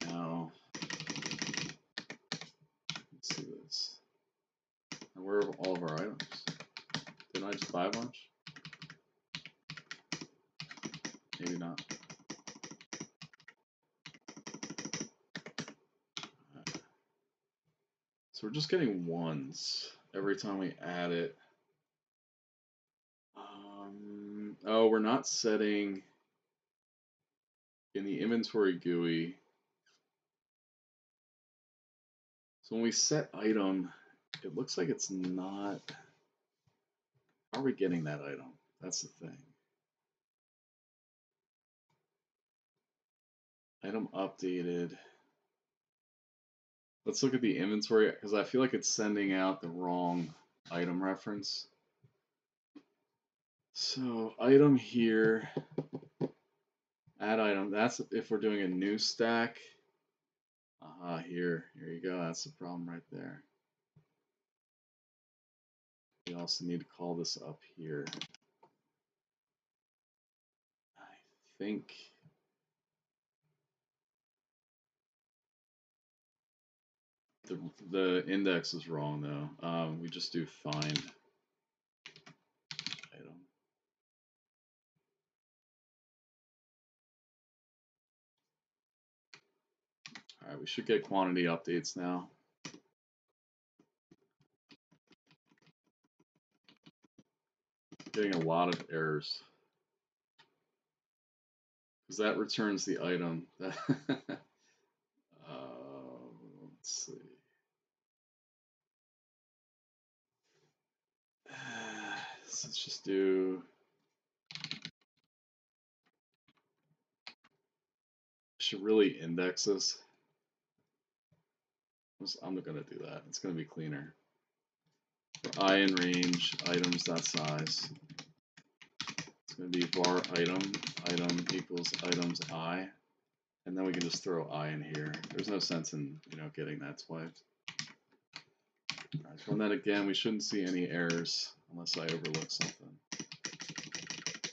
Now, let's see this. And where are all of our items? Didn't I just buy a bunch? Maybe not. So we're just getting ones every time we add it. Oh, we're not setting in the inventory GUI. So when we set item, it looks like it's not. How are we getting that item? That's the thing. Item updated. Let's look at the inventory because I feel like it's sending out the wrong item reference. So item here, Add item. That's if we're doing a new stack. Here you go. That's the problem right there. We also need to call this up here. I think the index is wrong though. We just do find item. All right, we should get quantity updates now. Getting a lot of errors because that returns the item. Let's see. So let's just do. Should really index this. I'm not gonna do that. It's gonna be cleaner. For I in range items.size. It's going to be var item equals items I, and then we can just throw I in here. There's no sense in getting that swiped. All right, run that again. We shouldn't see any errors unless I overlook something.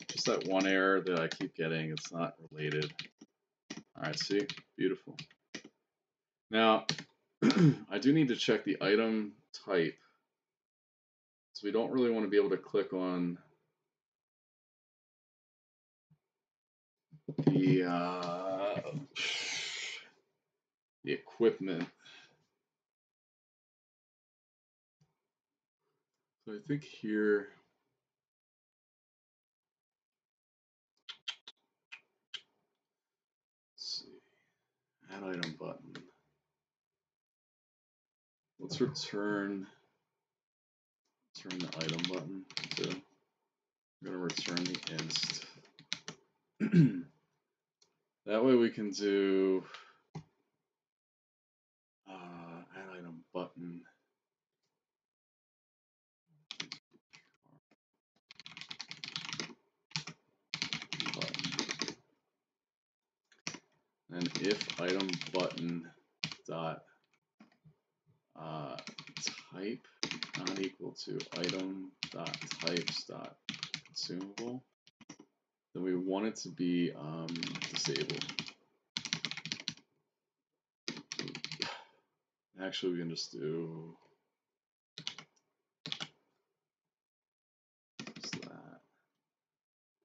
Just that one error that I keep getting. It's not related. All right, see, beautiful. Now I do need to check the item type, so we don't really want to be able to click on the equipment. So I think here, let's see, add item button. Let's return the item button. So we're going to return the inst. That way we can do add item button. And if item button dot type not equal to item dot types dot consumable, then we want it to be disabled. Actually, we can just do that.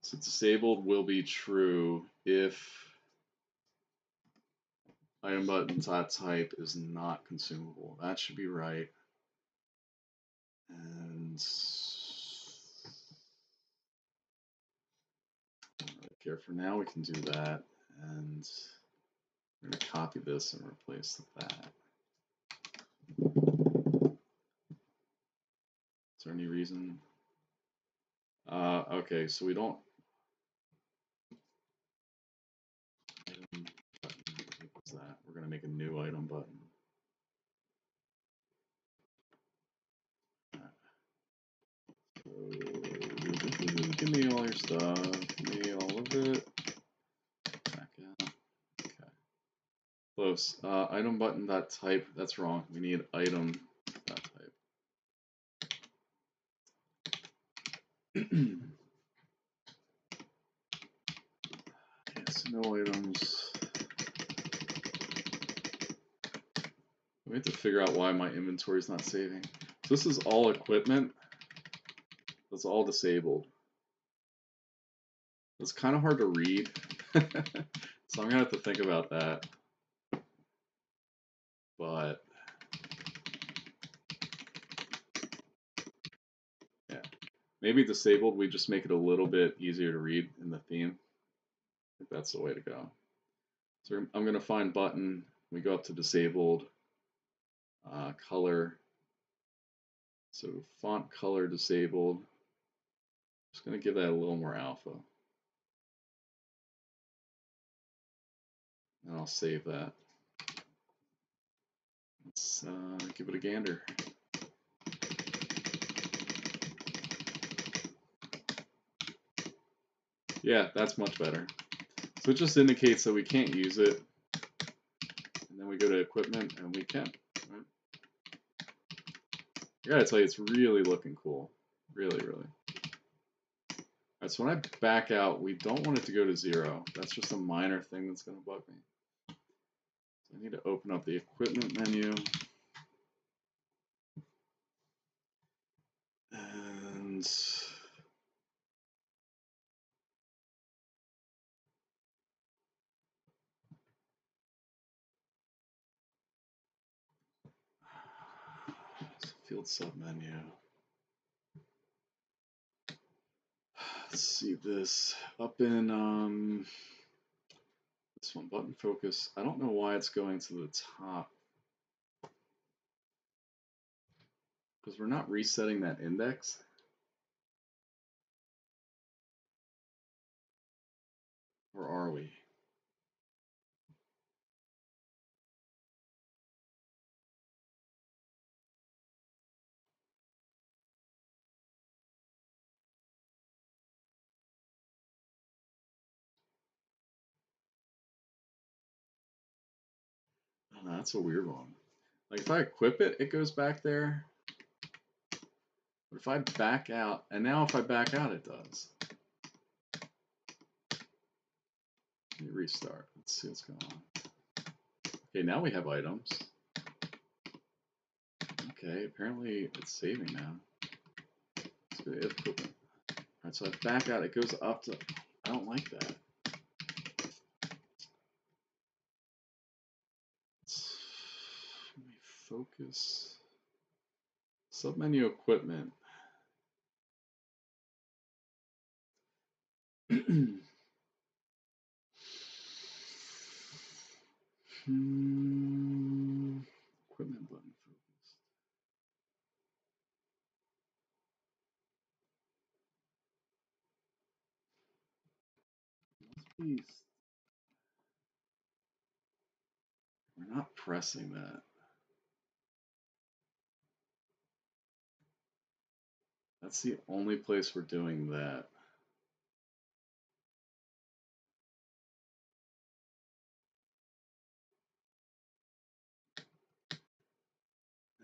So disabled will be true if item button dot type is not consumable. That should be right. And here for now, we can do that. And we're going to copy this and replace that. Is there any reason? Okay, so we don't. Item button equals that. We're going to make a new item button. So, give me all your stuff. Give me all of it. Back out. Okay. Close. Item button dot type. That's wrong. We need item dot type. Yes, no items. We have to figure out why my inventory is not saving. So this is all equipment. That's all disabled. It's kind of hard to read. So I'm gonna have to think about that. But yeah, maybe disabled, we just make it a little bit easier to read in the theme. I think that's the way to go. So I'm gonna find button. We go up to disabled, color. So font color disabled. Just gonna give that a little more alpha. And I'll save that. Let's give it a gander. Yeah, that's much better. So it just indicates that we can't use it. And then we go to equipment and we can. Right? I gotta tell you, it's really looking cool. Really, really. Alright, so when I back out, we don't want it to go to 0. That's just a minor thing that's gonna bug me. So I need to open up the equipment menu. And field submenu. Let's see this up in this one, button focus. I don't know why it's going to the top, because we're not resetting that index. Or are we? Oh, that's a weird one. Like if I equip it, it goes back there. But if I back out, and now if I back out, it does. Let me restart. Let's see what's going on. Okay, now we have items. Okay, apparently it's saving now. Let's go to equipment. Alright, so I back out, it goes up to, I don't like that. Let me focus. Submenu equipment. Equipment button focused. Must be. We're not pressing that. That's the only place we're doing that.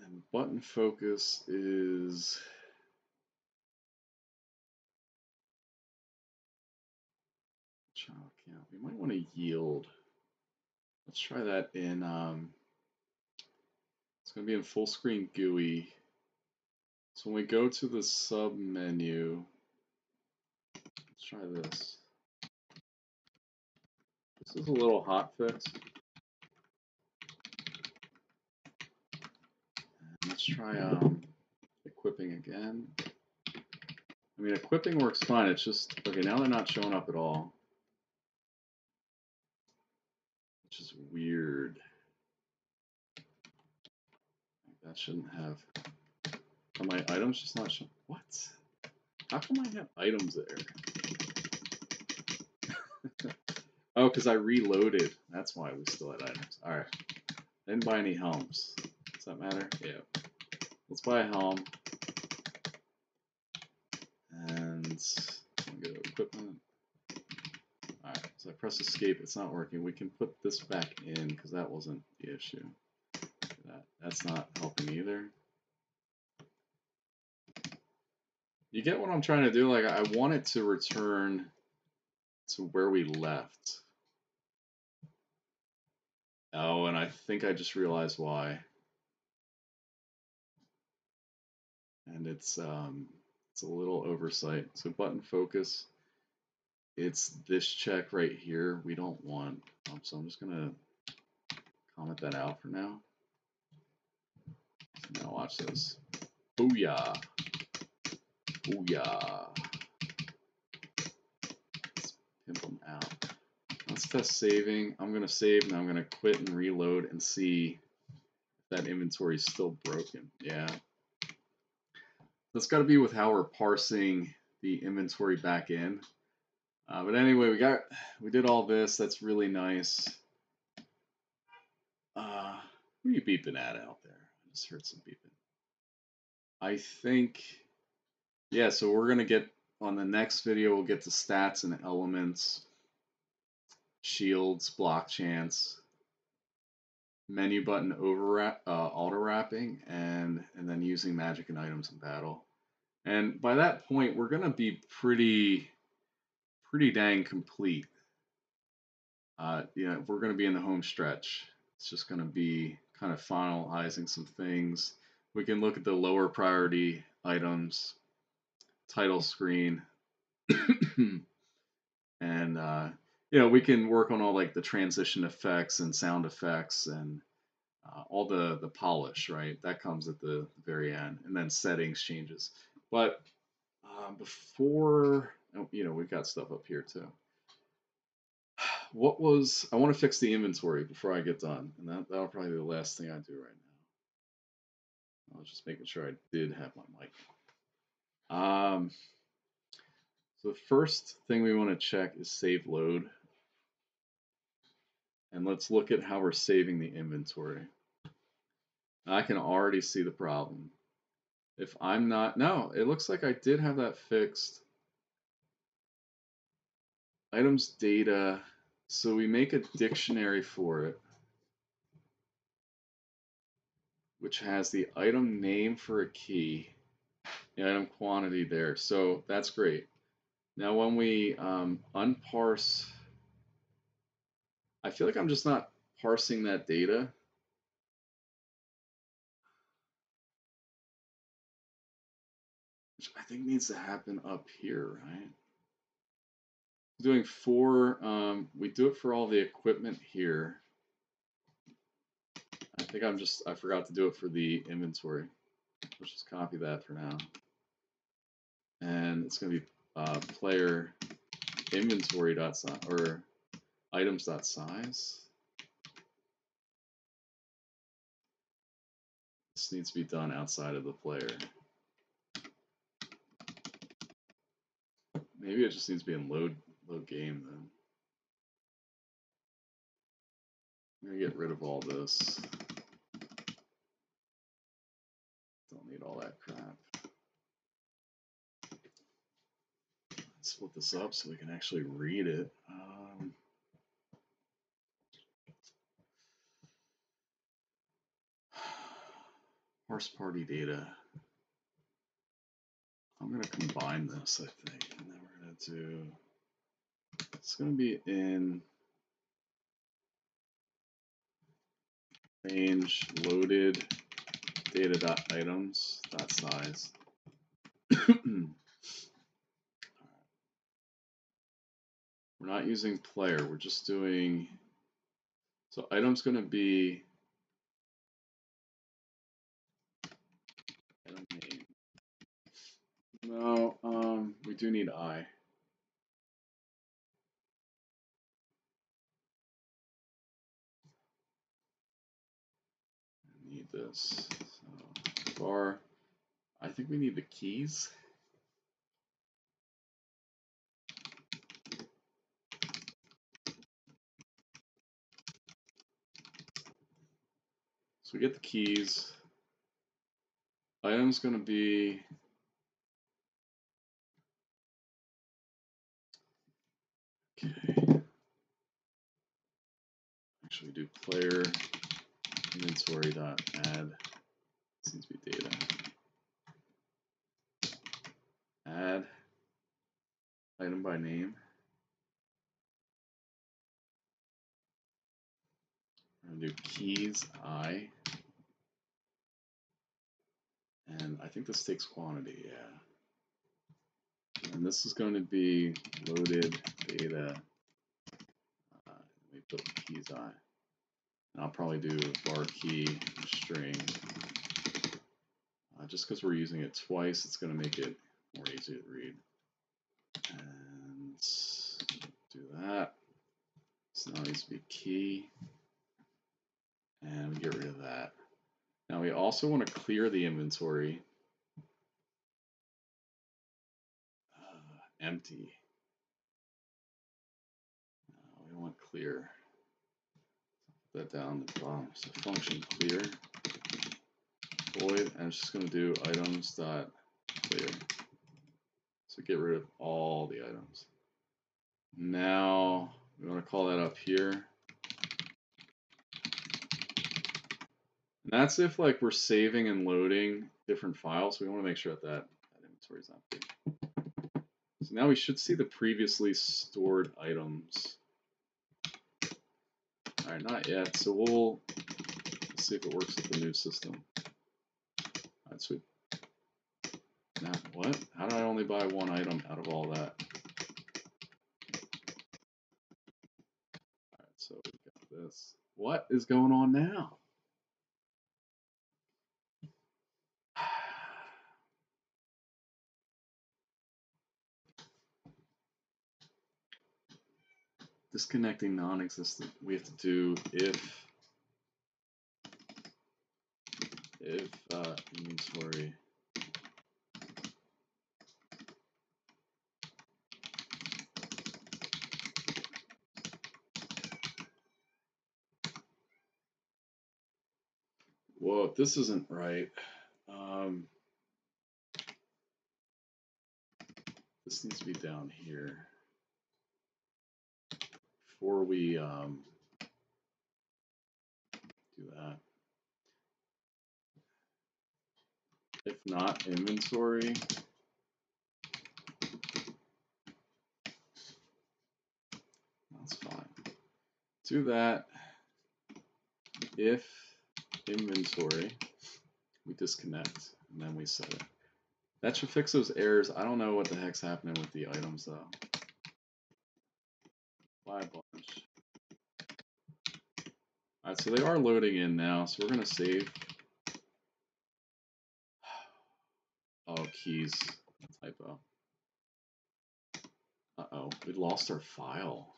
And button focus is child count. We might want to yield. Let's try that in it's going to be in full screen GUI. So when we go to the sub menu, let's try this. This is a little hot fix. And let's try equipping again. I mean, equipping works fine. It's just, okay, now they're not showing up at all. Which is weird. That shouldn't have. Are my items just not showing? What? How come I have items there? Oh, because I reloaded. That's why we still had items. Alright. Didn't buy any helms. Does that matter? Yeah. Let's buy a helm. And go to equipment. Alright, so I press escape. It's not working. We can put this back in because that wasn't the issue. That's not helping either. You get what I'm trying to do? Like, I want it to return to where we left. Oh, and I think I just realized why. And it's a little oversight. So button focus, it's this check right here we don't want. So I'm just gonna comment that out for now. So now watch this. Booyah. Booyah. Let's pimp them out. Let's test saving. I'm gonna save and I'm gonna quit and reload and see if that inventory is still broken. Yeah. That's got to be with how we're parsing the inventory back in. But anyway, we did all this. That's really nice. Who are you beeping at out there? I just heard some beeping. I think, yeah, so we're going to get, on the next video, we'll get to stats and elements. shields, block chance, menu button overwrap, auto wrapping, and then using magic and items in battle. And by that point, we're gonna be pretty dang complete. We're gonna be in the home stretch. It's just gonna be kind of finalizing some things. We can look at the lower priority items, title screen, and we can work on all like the transition effects and sound effects and all the polish, right? That comes at the very end, and then settings changes. But before, we've got stuff up here too. I want to fix the inventory before I get done, and that'll probably be the last thing I do right now. I was just making sure I did have my mic. So the first thing we want to check is save load. And let's look at how we're saving the inventory. I can already see the problem. If I'm not, no, it looks like I did have that fixed. Items data, so we make a dictionary for it, which has the item name for a key, the item quantity there. So that's great. Now when we unparse, I feel like I'm just not parsing that data. Which I think needs to happen up here, right? Doing we do it for all the equipment here. I think I forgot to do it for the inventory. Let's just copy that for now. And it's going to be player inventory dot size or items dot size. This needs to be done outside of the player. Maybe it just needs to be in load game then. I'm going to get rid of all this. Don't need all that crap. Split this up so we can actually read it. Horse party data. I'm going to combine this, I think, and then we're going to do, it's going to be in range loaded data.items.size. We're not using player, we're just doing, so item's going to be item name. No, we do need I. I need this. So far, I think we need the keys. So we get the keys. Item's going to be okay. Actually, do player inventory dot add. This needs to be data. Add item by name. I'm gonna do keys I. And I think this takes quantity, yeah. And this is going to be loaded data. Let me put keys I. And I'll probably do var key string. Just because we're using it twice, it's going to make it more easy to read. And do that. So now it needs to be key. And we get rid of that. Now we also want to clear the inventory. Empty. We want clear. Put that down at the bottom. So function clear. Void, and it's just going to do items dot clear. So get rid of all the items. Now We want to call that up here. And that's if like we're saving and loading different files. We want to make sure that inventory is empty. So now we should see the previously stored items. All right, not yet. So we'll see if it works with the new system. All right, sweet. Now, what? How did I only buy one item out of all that? All right, so we got this. What is going on now? Disconnecting non-existent. We have to do if inventory. Whoa, this isn't right. This needs to be down here before we do that. If not inventory, that's fine. Do that. If inventory, we disconnect and then we set it. That should fix those errors. I don't know what the heck's happening with the items though. Buy a bunch. Alright, so they are loading in now, so we're gonna save. Oh, keys. Typo. Uh-oh, we lost our file.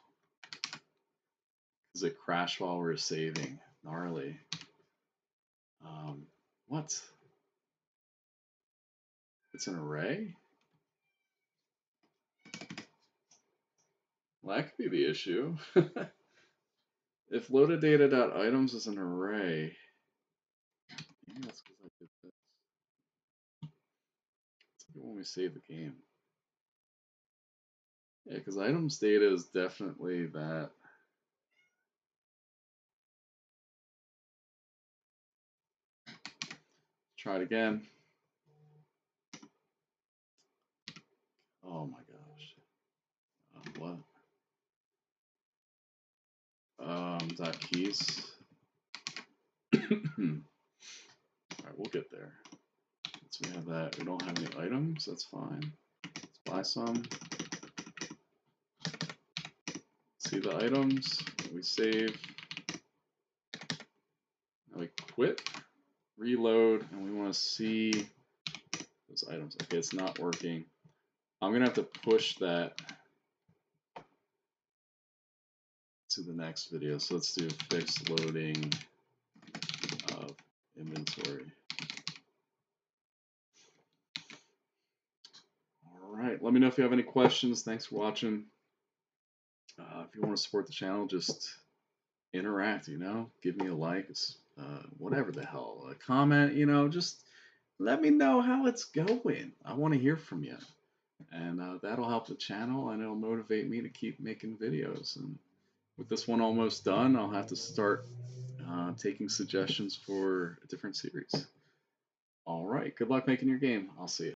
Because it crashed while we were saving. Gnarly. What? It's an array? Well, that could be the issue. If loaded data.items is an array, maybe that's because I did this. It's like when we save the game. Yeah, because items data is definitely that. Try it again. Oh my gosh. What? Dot keys. Alright, we'll get there. So we have that. We don't have any items. That's fine. Let's buy some. See the items. We save. Now we quit. Reload. And we want to see those items. Okay, it's not working. I'm going to have to push that to the next video. So let's do fixed loading of inventory. All right. Let me know if you have any questions. Thanks for watching. If you want to support the channel, just interact, give me a like, whatever the hell, a comment, just let me know how it's going. I want to hear from you. And that'll help the channel and it'll motivate me to keep making videos. And with this one almost done, I'll have to start taking suggestions for a different series. All right. Good luck making your game. I'll see you.